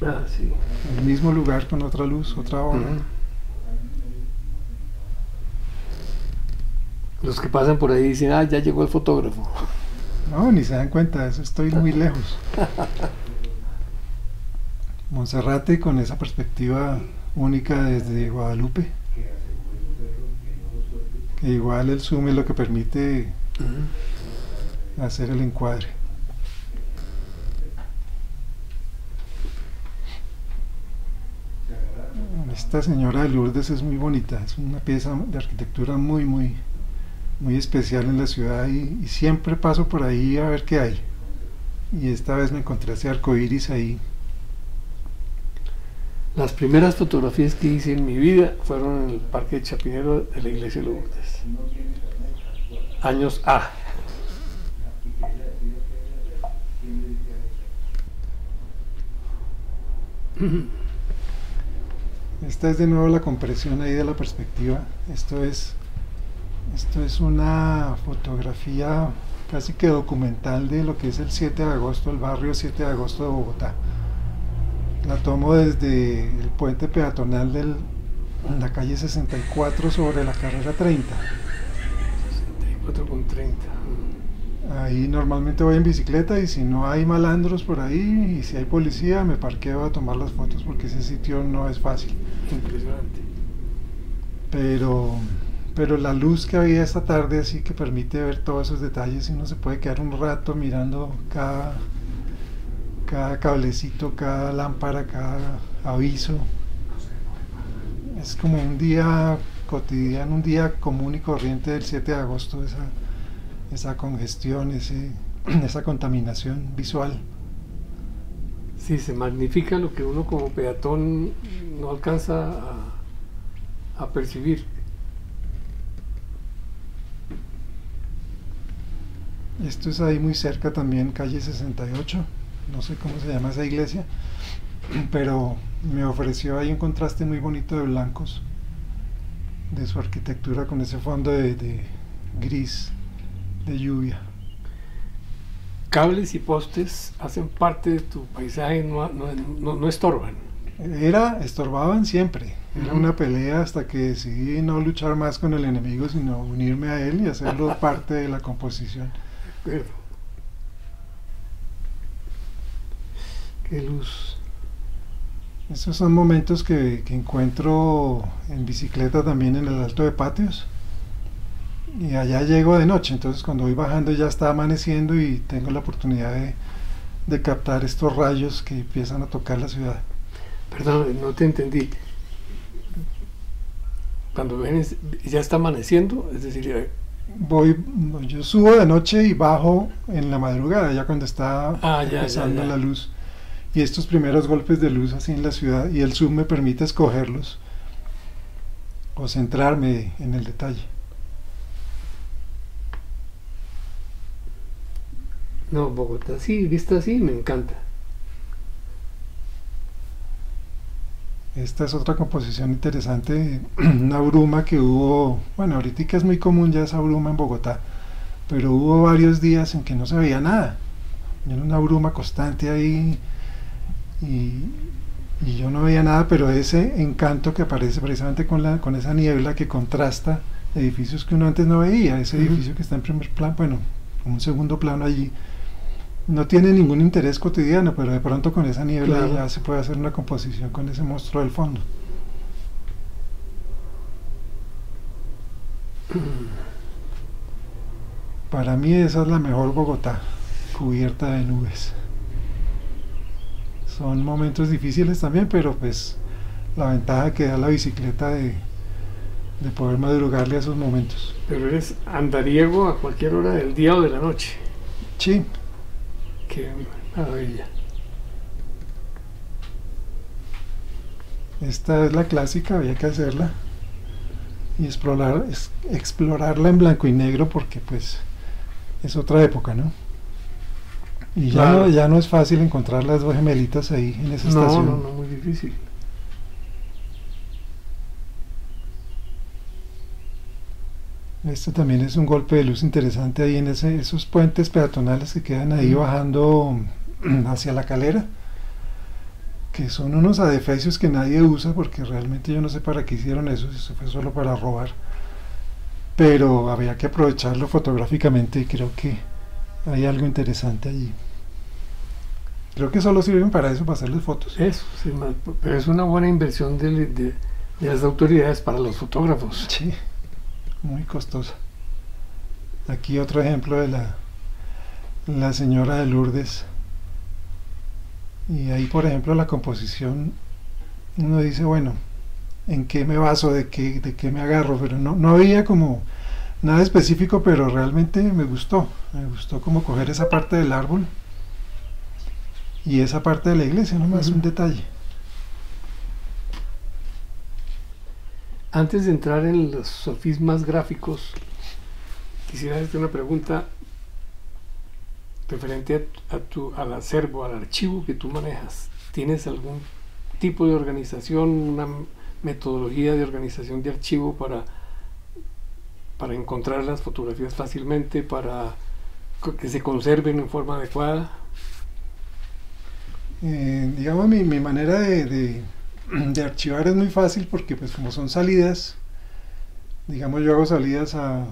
Ah, sí. El mismo lugar con otra luz, otra hora. Los que pasan por ahí dicen, ah, ya llegó el fotógrafo. No, ni se dan cuenta, eso estoy muy lejos. Monserrate con esa perspectiva única desde Guadalupe, que igual el zoom es lo que permite hacer el encuadre. Esta señora de Lourdes es muy bonita, es una pieza de arquitectura muy especial en la ciudad y siempre paso por ahí a ver qué hay. Y esta vez me encontré ese arco iris ahí. Las primeras fotografías que hice en mi vida fueron en el Parque de Chapinero de la iglesia de Lourdes. Años A. Esta es de nuevo la compresión ahí de la perspectiva. Esto es una fotografía casi que documental de lo que es el 7 de agosto, el barrio 7 de agosto de Bogotá. La tomo desde el puente peatonal de la calle 64 sobre la carrera 30. 64,30. Ahí normalmente voy en bicicleta y si no hay malandros por ahí y si hay policía me parqueo a tomar las fotos porque ese sitio no es fácil. Impresionante. Pero la luz que había esta tarde así que permite ver todos esos detalles y uno se puede quedar un rato mirando cada cablecito, cada lámpara, cada aviso. Es como un día cotidiano, un día común y corriente del 7 de agosto, esa congestión, esa contaminación visual. Sí, se magnifica lo que uno como peatón no alcanza a percibir. Esto es ahí muy cerca también, calle 68, no sé cómo se llama esa iglesia, pero me ofreció ahí un contraste muy bonito de blancos, de su arquitectura con ese fondo de gris, de lluvia. Cables y postes hacen parte de tu paisaje, no estorban. Estorbaban siempre, era una pelea hasta que decidí no luchar más con el enemigo, sino unirme a él y hacerlo parte de la composición. Qué luz. Esos son momentos que encuentro en bicicleta también en el Alto de Patios. Y allá llego de noche, entonces cuando voy bajando ya está amaneciendo y tengo la oportunidad de captar estos rayos que empiezan a tocar la ciudad. Perdón, no te entendí. Cuando ven, ya está amaneciendo, es decir, yo subo de noche y bajo en la madrugada, ya cuando está empezando la luz. Y estos primeros golpes de luz así en la ciudad, y el zoom me permite escogerlos o centrarme en el detalle. No, Bogotá, sí, vista así, me encanta. Esta es otra composición interesante, una bruma que hubo, bueno, ahorita es muy común ya esa bruma en Bogotá, pero hubo varios días en que no se veía nada. Era una bruma constante ahí y yo no veía nada, pero ese encanto que aparece precisamente con esa niebla que contrasta edificios que uno antes no veía, ese edificio que está en primer plano, bueno, como un segundo plano allí, no tiene ningún interés cotidiano, pero de pronto con esa niebla ya se puede hacer una composición con ese monstruo del fondo. Para mí esa es la mejor Bogotá, cubierta de nubes. Son momentos difíciles también, pero pues la ventaja que da la bicicleta de poder madrugarle a esos momentos. Pero eres andariego a cualquier hora del día o de la noche. Sí. Qué maravilla. Esta es la clásica, había que hacerla y explorarla en blanco y negro porque pues es otra época, ¿no? Y claro. ya no es fácil encontrar las dos gemelitas ahí en esa estación. No, muy difícil. Este también es un golpe de luz interesante ahí en esos puentes peatonales que quedan ahí bajando hacia la Calera, que son unos adefesios que nadie usa porque realmente yo no sé para qué hicieron eso, si eso fue solo para robar, pero había que aprovecharlo fotográficamente y creo que hay algo interesante allí. Creo que solo sirven para eso, para hacerles fotos. Eso, sí, pero es una buena inversión de las autoridades para los fotógrafos. Sí, muy costosa. Aquí otro ejemplo de la señora de Lourdes. Y ahí, por ejemplo, la composición, uno dice, bueno, ¿en qué me baso? ¿De qué me agarro? Pero no había como nada específico, pero realmente me gustó como coger esa parte del árbol y esa parte de la iglesia, nomás un detalle. Antes de entrar en los sofismas gráficos, quisiera hacerte una pregunta referente al acervo, al archivo que tú manejas. ¿Tienes algún tipo de organización, una metodología de organización de archivo para encontrar las fotografías fácilmente, para que se conserven en forma adecuada? Digamos, mi manera de archivar es muy fácil porque pues como son salidas, digamos yo hago salidas a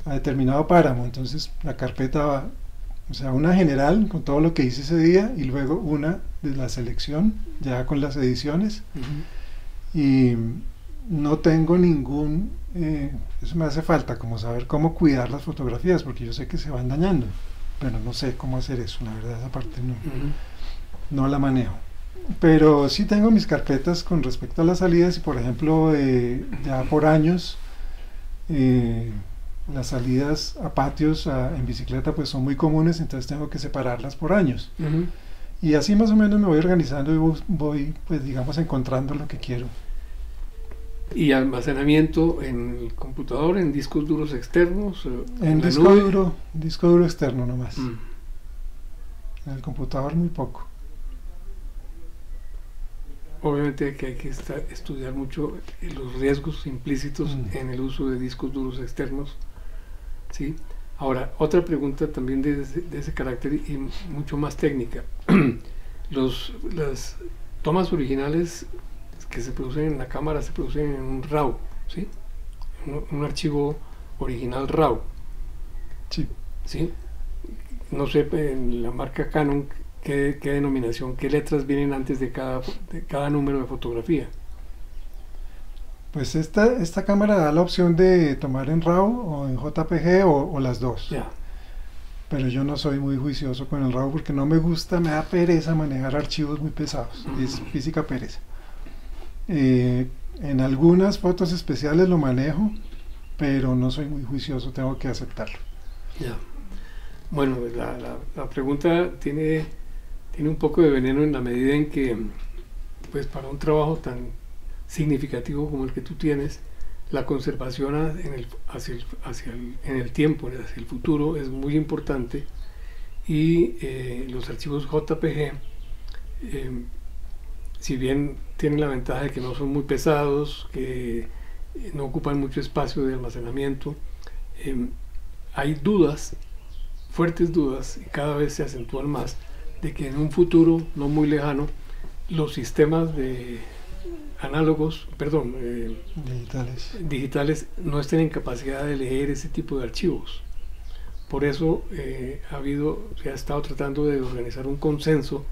determinado páramo, entonces la carpeta va, o sea, una general con todo lo que hice ese día y luego una de la selección ya con las ediciones. Y no tengo ningún, eso me hace falta como saber cómo cuidar las fotografías porque yo sé que se van dañando, pero no sé cómo hacer eso, la verdad esa parte no la manejo. Pero sí tengo mis carpetas con respecto a las salidas y por ejemplo ya por años las salidas a patios en bicicleta pues son muy comunes, entonces tengo que separarlas por años. Y así más o menos me voy organizando y voy pues digamos encontrando lo que quiero. ¿Y almacenamiento en el computador, en discos duros externos? En disco duro externo nomás. En el computador muy poco. Obviamente que hay que estudiar mucho los riesgos implícitos en el uso de discos duros externos, ¿sí? Ahora, otra pregunta también de ese carácter y mucho más técnica. Las tomas originales que se producen en la cámara se producen en un RAW, ¿sí? Un archivo original RAW. Sí. ¿Sí? No sé, en la marca Canon, ¿qué denominación, qué letras vienen antes de cada número de fotografía? Pues esta cámara da la opción de tomar en RAW o en JPG o las dos. Ya. Pero yo no soy muy juicioso con el RAW porque no me gusta, me da pereza manejar archivos muy pesados. Es física pereza. En algunas fotos especiales lo manejo, pero no soy muy juicioso, tengo que aceptarlo. Ya. Bueno, la pregunta tiene un poco de veneno en la medida en que, pues para un trabajo tan significativo como el que tú tienes, la conservación en el tiempo, hacia el futuro, es muy importante y los archivos JPG, si bien tienen la ventaja de que no son muy pesados, que no ocupan mucho espacio de almacenamiento, hay dudas, fuertes dudas, y cada vez se acentúan más, de que en un futuro no muy lejano los sistemas de digitales no estén en capacidad de leer ese tipo de archivos. Por eso se ha estado tratando de organizar un consenso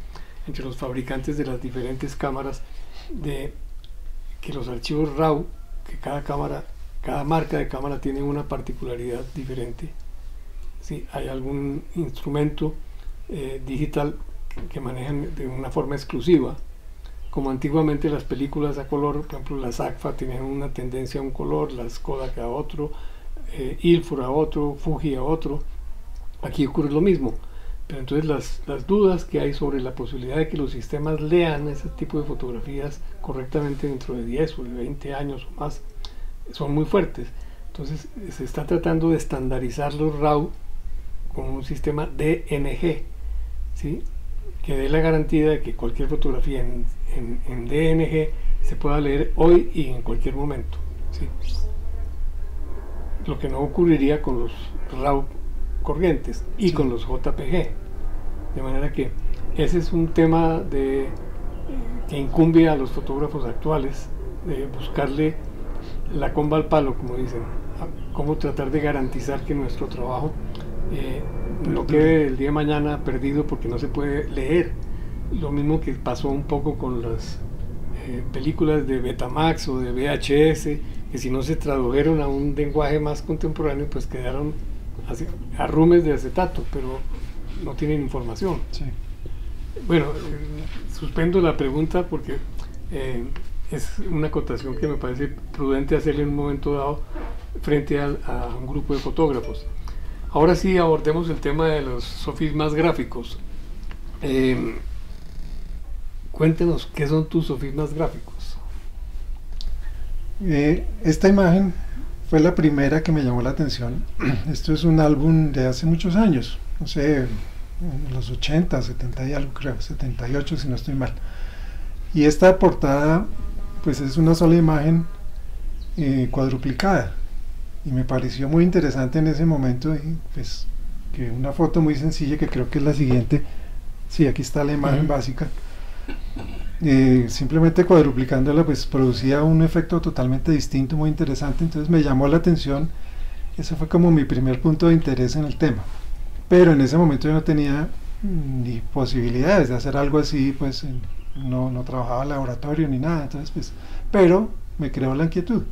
entre los fabricantes de las diferentes cámaras de que los archivos RAW, que cada marca de cámara tiene una particularidad diferente. Si hay algún instrumento digital que manejan de una forma exclusiva, como antiguamente las películas a color, por ejemplo las Agfa tenían una tendencia a un color, las Kodak a otro, Ilford a otro, Fuji a otro. Aquí ocurre lo mismo, pero entonces las dudas que hay sobre la posibilidad de que los sistemas lean ese tipo de fotografías correctamente dentro de 10 o de 20 años o más son muy fuertes. Entonces se está tratando de estandarizar los RAW con un sistema DNG, ¿sí? Que dé la garantía de que cualquier fotografía en DNG se pueda leer hoy y en cualquier momento, ¿sí? lo que no ocurriría con los RAW corrientes y Sí. con los JPG. De manera que ese es un tema que incumbe a los fotógrafos actuales, de buscarle la comba al palo, como dicen, cómo tratar de garantizar que nuestro trabajo no quede el día de mañana perdido porque no se puede leer. Lo mismo que pasó un poco con las películas de Betamax o de VHS, que si no se tradujeron a un lenguaje más contemporáneo, pues quedaron así, arrumes de acetato, pero no tienen información. Sí. Bueno, suspendo la pregunta porque es una acotación que me parece prudente hacerle en un momento dado frente a un grupo de fotógrafos. Ahora sí abordemos el tema de los sofismas gráficos. Cuéntenos, ¿qué son tus sofismas gráficos? Esta imagen fue la primera que me llamó la atención. Esto es un álbum de hace muchos años, no sé, en los 80, 70 y algo creo, 78 si no estoy mal. Y esta portada pues es una sola imagen cuadruplicada. Y me pareció muy interesante en ese momento, y pues que una foto muy sencilla, que creo que es la siguiente. Sí, aquí está la imagen básica. Simplemente cuadruplicándola pues producía un efecto totalmente distinto, muy interesante. Entonces me llamó la atención. Ese fue como mi primer punto de interés en el tema, pero en ese momento yo no tenía ni posibilidades de hacer algo así, pues no trabajaba en laboratorio ni nada. Entonces pues, pero me creó la inquietud.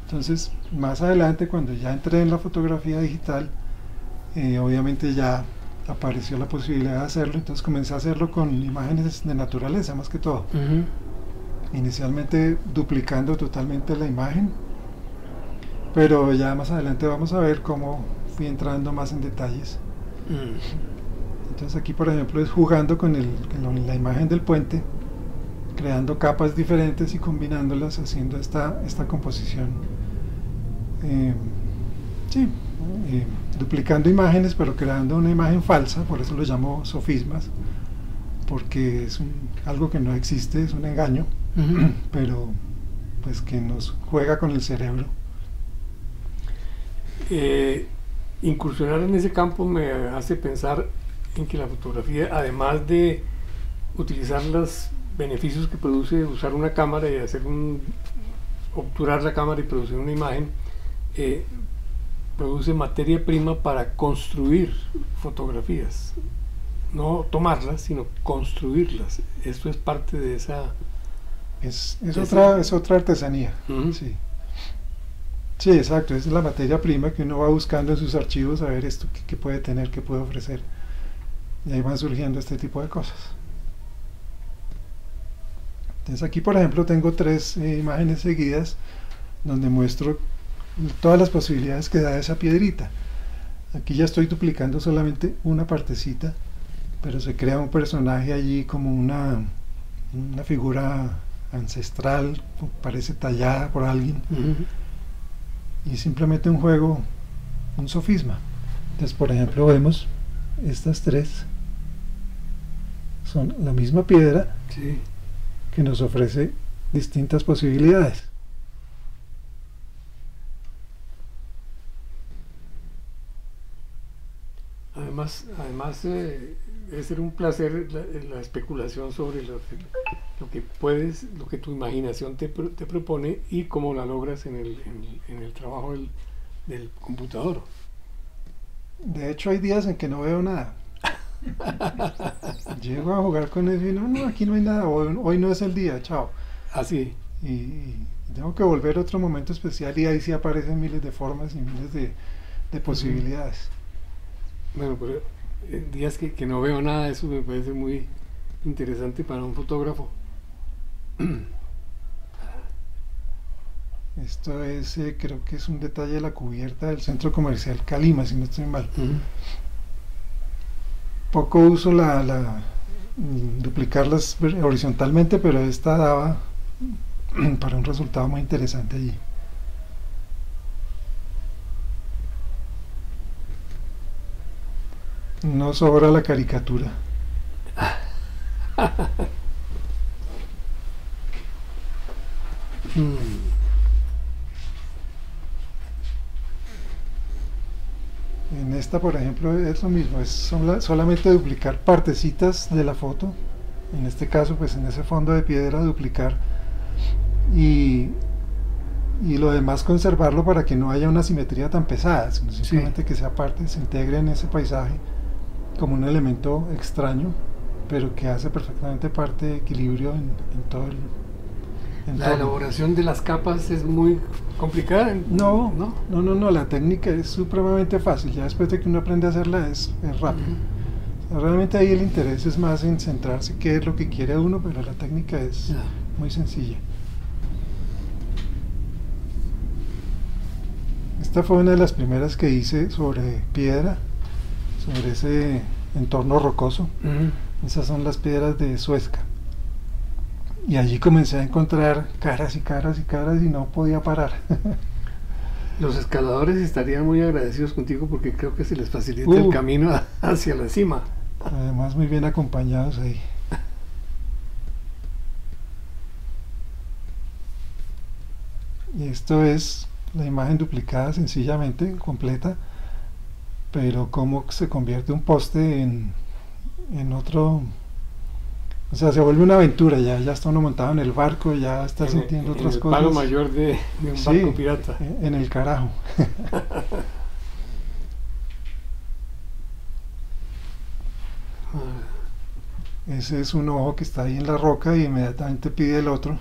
Entonces más adelante, cuando ya entré en la fotografía digital, obviamente ya apareció la posibilidad de hacerlo. Entonces comencé a hacerlo con imágenes de naturaleza más que todo. Inicialmente duplicando totalmente la imagen, pero ya más adelante vamos a ver cómo fui entrando más en detalles. Entonces aquí por ejemplo es jugando con la imagen del puente, creando capas diferentes y combinándolas, haciendo esta composición. Sí, duplicando imágenes pero creando una imagen falsa, por eso lo llamo sofismas, porque es algo que no existe, es un engaño, pero pues que nos juega con el cerebro. Incursionar en ese campo me hace pensar en que la fotografía, además de utilizar los beneficios que produce usar una cámara y obturar la cámara y producir una imagen, produce materia prima para construir fotografías, no tomarlas, sino construirlas. Esto es parte de esa... Es otra artesanía. Sí. Sí, exacto, es la materia prima que uno va buscando en sus archivos a ver esto qué puede tener, qué puede ofrecer. Y ahí van surgiendo este tipo de cosas. Entonces aquí por ejemplo tengo 3 imágenes seguidas donde muestro todas las posibilidades que da esa piedrita. Aquí ya estoy duplicando solamente una partecita, pero se crea un personaje allí como una figura ancestral, parece tallada por alguien. Y simplemente un juego, un sofisma. Entonces por ejemplo vemos estas 3 son la misma piedra, Sí. que nos ofrece distintas posibilidades. Además debe ser un placer la especulación sobre lo que tu imaginación te propone y cómo la logras en el trabajo del computador. De hecho hay días en que no veo nada. Llego a jugar con eso y no, aquí no hay nada, hoy no es el día, chao. Así. Y tengo que volver a otro momento especial y ahí sí aparecen miles de formas y miles de posibilidades. Bueno, pero en días que no veo nada, eso me parece muy interesante para un fotógrafo. Esto es, creo que es un detalle de la cubierta del centro comercial Calima, si no estoy mal. Poco uso duplicarlas horizontalmente, pero esta daba para un resultado muy interesante allí. No sobra la caricatura. esta, por ejemplo, es lo mismo, es solamente duplicar partecitas de la foto. En este caso, pues en ese fondo de piedra duplicar y lo demás conservarlo para que no haya una simetría tan pesada, sino simplemente que sea parte, se integre en ese paisaje como un elemento extraño, pero que hace perfectamente parte de equilibrio en todo el entorno. La elaboración de las capas es muy complicada. No, la técnica es supremamente fácil, ya después de que uno aprende a hacerla es rápido. Realmente ahí el interés es más en centrarse qué es lo que quiere uno, pero la técnica es muy sencilla. Esta fue una de las primeras que hice sobre piedra, sobre ese entorno rocoso. Esas son las piedras de Suezca. Y allí comencé a encontrar caras y caras y caras y no podía parar. Los escaladores estarían muy agradecidos contigo porque creo que se les facilita el camino hacia la cima. Además muy bien acompañados ahí. Y esto es la imagen duplicada sencillamente, completa, pero cómo se convierte un poste en otro, o sea, se vuelve una aventura, ya está uno montado en el barco, ya está sintiendo otras cosas. El palo mayor de un barco pirata. En el carajo. Ese es un ojo que está ahí en la roca y inmediatamente pide el otro.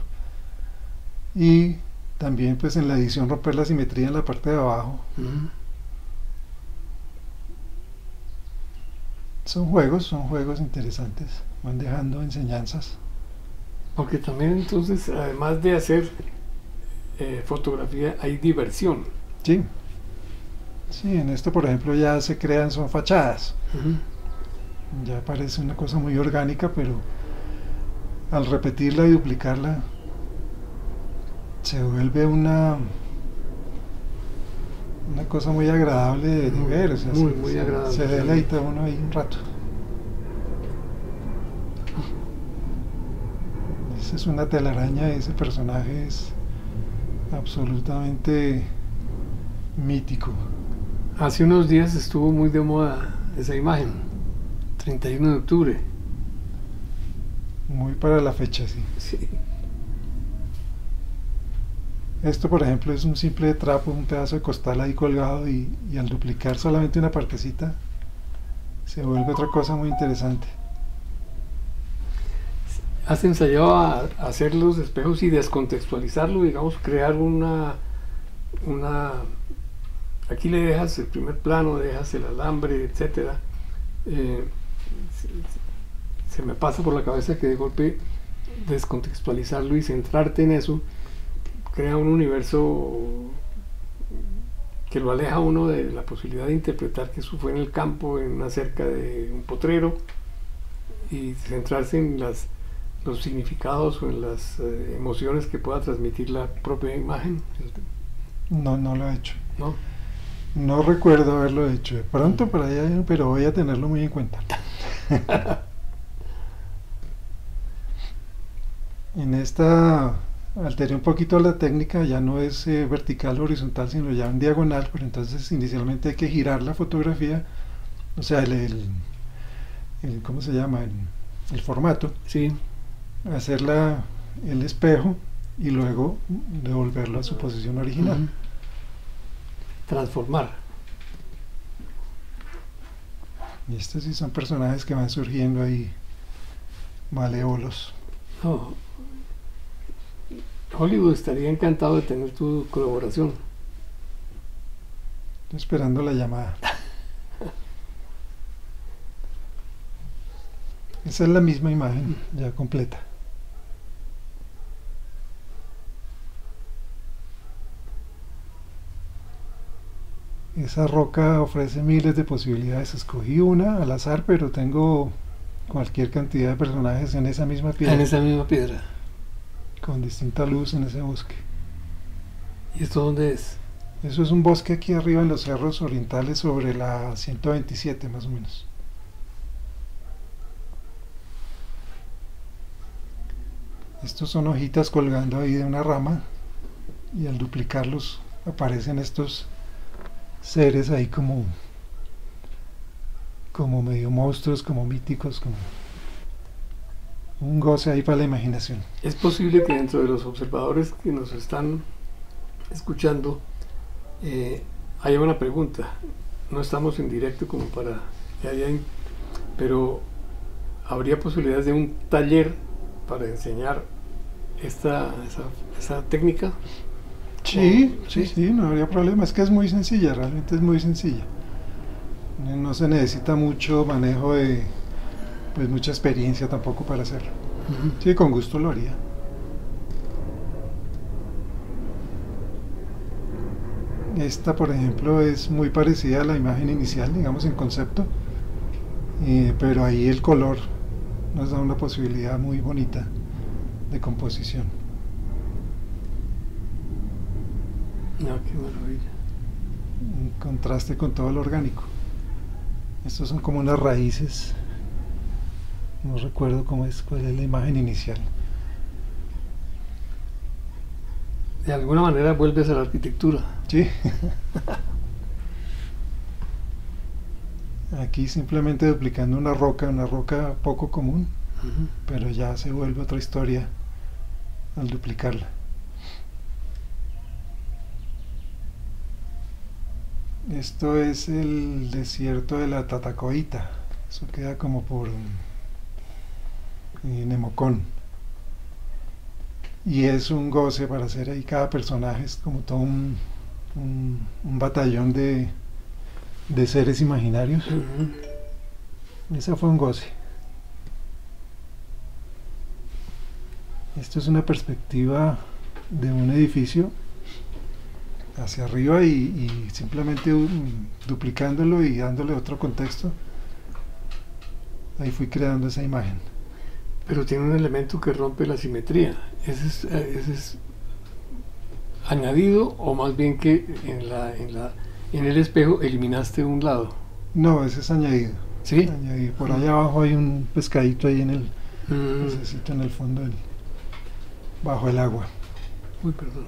Y también pues en la edición romper la simetría en la parte de abajo. Son juegos interesantes, van dejando enseñanzas. Porque también entonces, además de hacer fotografía, hay diversión. Sí, en esto por ejemplo ya se crean, son fachadas. Ya parece una cosa muy orgánica, pero al repetirla y duplicarla se vuelve una cosa muy agradable de ver, o sea, muy agradable. Se deleita uno ahí un rato. Esa es una telaraña, ese personaje es absolutamente mítico. Hace unos días estuvo muy de moda esa imagen, 31 de octubre. Muy para la fecha, sí. Esto, por ejemplo, es un simple trapo, un pedazo de costal ahí colgado y al duplicar solamente una partecita se vuelve otra cosa muy interesante. ¿Has ensayado a hacer los espejos y descontextualizarlo, digamos, crear una... Aquí le dejas el primer plano, dejas el alambre, etcétera. Se me pasa por la cabeza que de golpe descontextualizarlo y centrarte en eso crea un universo que lo aleja a uno de la posibilidad de interpretar que eso fue en el campo, en una cerca de un potrero, y centrarse en los significados o en las emociones que pueda transmitir la propia imagen. No lo he hecho. No recuerdo haberlo hecho. De pronto por ahí, pero voy a tenerlo muy en cuenta. En esta alteré un poquito la técnica, ya no es vertical o horizontal, sino ya en diagonal, pero entonces inicialmente hay que girar la fotografía, o sea, ¿cómo se llama? El formato. Sí. Hacer el espejo y luego devolverlo a su posición original. Transformar. Y estos sí son personajes que van surgiendo ahí, malévolos. Hollywood estaría encantado de tener tu colaboración. Estoy esperando la llamada. Esa es la misma imagen, ya completa. Esa roca ofrece miles de posibilidades. Escogí una al azar, pero tengo cualquier cantidad de personajes en esa misma piedra. En esa misma piedra. Con distinta luz en ese bosque. ¿Y esto dónde es? Eso es un bosque aquí arriba en los cerros orientales sobre la 127 más o menos. Estos son hojitas colgando ahí de una rama y al duplicarlos aparecen estos seres ahí como como medio monstruos, como míticos, como un goce ahí para la imaginación. Es posible que dentro de los observadores que nos están escuchando haya una pregunta. No estamos en directo como para que haya, pero ¿habría posibilidades de un taller para enseñar esa técnica? Sí, no habría problema. Es que es muy sencilla, realmente es muy sencilla. No se necesita mucho manejo de, pues mucha experiencia tampoco para hacerlo. Sí, con gusto lo haría. Esta, por ejemplo, es muy parecida a la imagen inicial, digamos en concepto, pero ahí el color nos da una posibilidad muy bonita de composición. Ah, qué maravilla. En contraste con todo lo orgánico. Estos son como unas raíces. No recuerdo cuál es la imagen inicial. De alguna manera vuelves a la arquitectura. Sí. Aquí simplemente duplicando una roca poco común, pero ya se vuelve otra historia al duplicarla. Esto es el desierto de la Tatacoita. Eso queda como por Nemocón. Y es un goce para hacer ahí cada personaje. Es como todo un batallón de seres imaginarios. Esa fue un goce. Esto es una perspectiva de un edificio hacia arriba y simplemente duplicándolo y dándole otro contexto, ahí fui creando esa imagen. Pero tiene un elemento que rompe la simetría. ¿Ese es añadido o más bien que en el espejo eliminaste un lado? No, ese es añadido. ¿Sí? Añadido. Por allá abajo hay un pescadito ahí en el necesito en el fondo bajo el agua. Uy, perdón.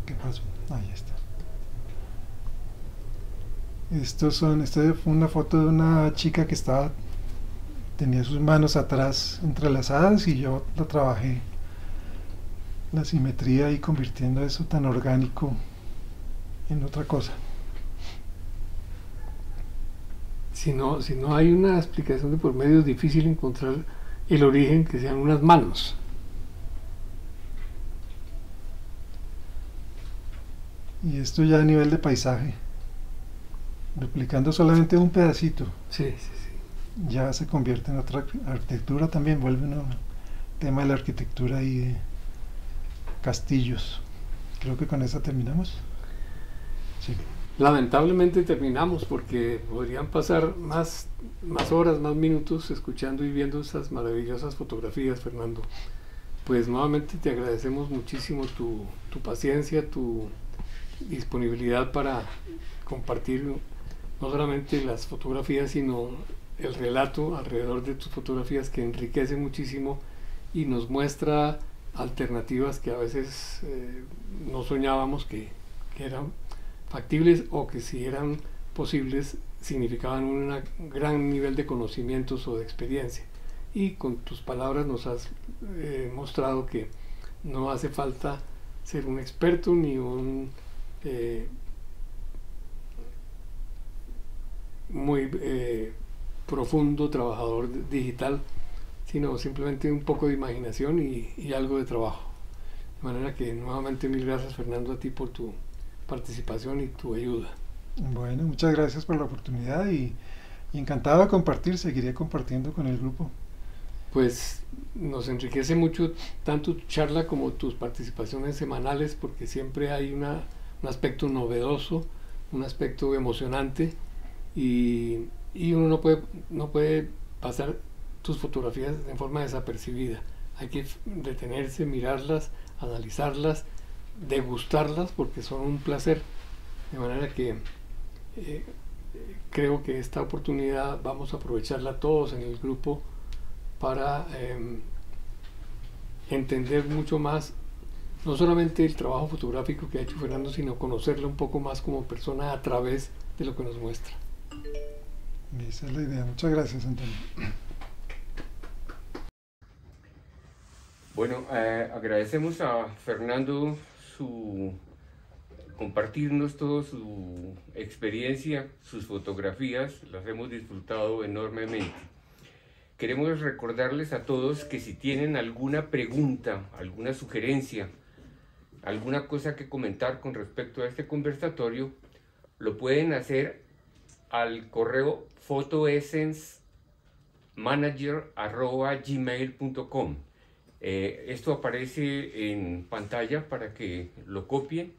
¿Qué pasó? Ahí está. Esta fue una foto de una chica que tenía sus manos atrás entrelazadas y yo la trabajé la simetría y convirtiendo eso tan orgánico en otra cosa. Si no hay una explicación de por medio, es difícil encontrar el origen que sean unas manos. Y esto ya a nivel de paisaje, duplicando solamente un pedacito, Sí. ya se convierte en otra arquitectura también, vuelve un tema de la arquitectura y de castillos. Creo que con esa terminamos. Sí. Lamentablemente terminamos porque podrían pasar más horas, más minutos escuchando y viendo estas maravillosas fotografías, Fernando. Pues nuevamente te agradecemos muchísimo tu paciencia, tu disponibilidad para compartir no solamente las fotografías, sino el relato alrededor de tus fotografías, que enriquece muchísimo y nos muestra alternativas que a veces no soñábamos que eran factibles, o que si eran posibles significaban un gran nivel de conocimientos o de experiencia. Y con tus palabras nos has mostrado que no hace falta ser un experto ni un muy profundo trabajador digital, sino simplemente un poco de imaginación y algo de trabajo. De manera que nuevamente mil gracias, Fernando, a ti por tu participación y tu ayuda. Bueno, muchas gracias por la oportunidad y encantado de compartir, seguiré compartiendo con el grupo. Pues nos enriquece mucho tanto tu charla como tus participaciones semanales, porque siempre hay un aspecto novedoso, un aspecto emocionante, y uno no puede pasar tus fotografías en forma desapercibida. Hay que detenerse, mirarlas, analizarlas, degustarlas, porque son un placer. De manera que creo que esta oportunidad vamos a aprovecharla todos en el grupo para entender mucho más, no solamente el trabajo fotográfico que ha hecho Fernando, sino conocerlo un poco más como persona a través de lo que nos muestra. Esa es la idea. Muchas gracias, Antonio. Bueno, agradecemos a Fernando compartirnos toda su experiencia, sus fotografías, las hemos disfrutado enormemente. Queremos recordarles a todos que si tienen alguna pregunta, alguna sugerencia, alguna cosa que comentar con respecto a este conversatorio, lo pueden hacer al correo photoessencemanager@gmail.com. Esto aparece en pantalla para que lo copien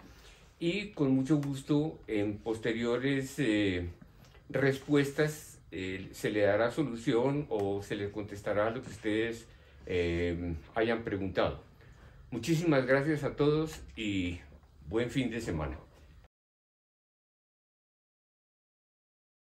y con mucho gusto en posteriores respuestas se le dará solución o se les contestará lo que ustedes hayan preguntado. Muchísimas gracias a todos y buen fin de semana.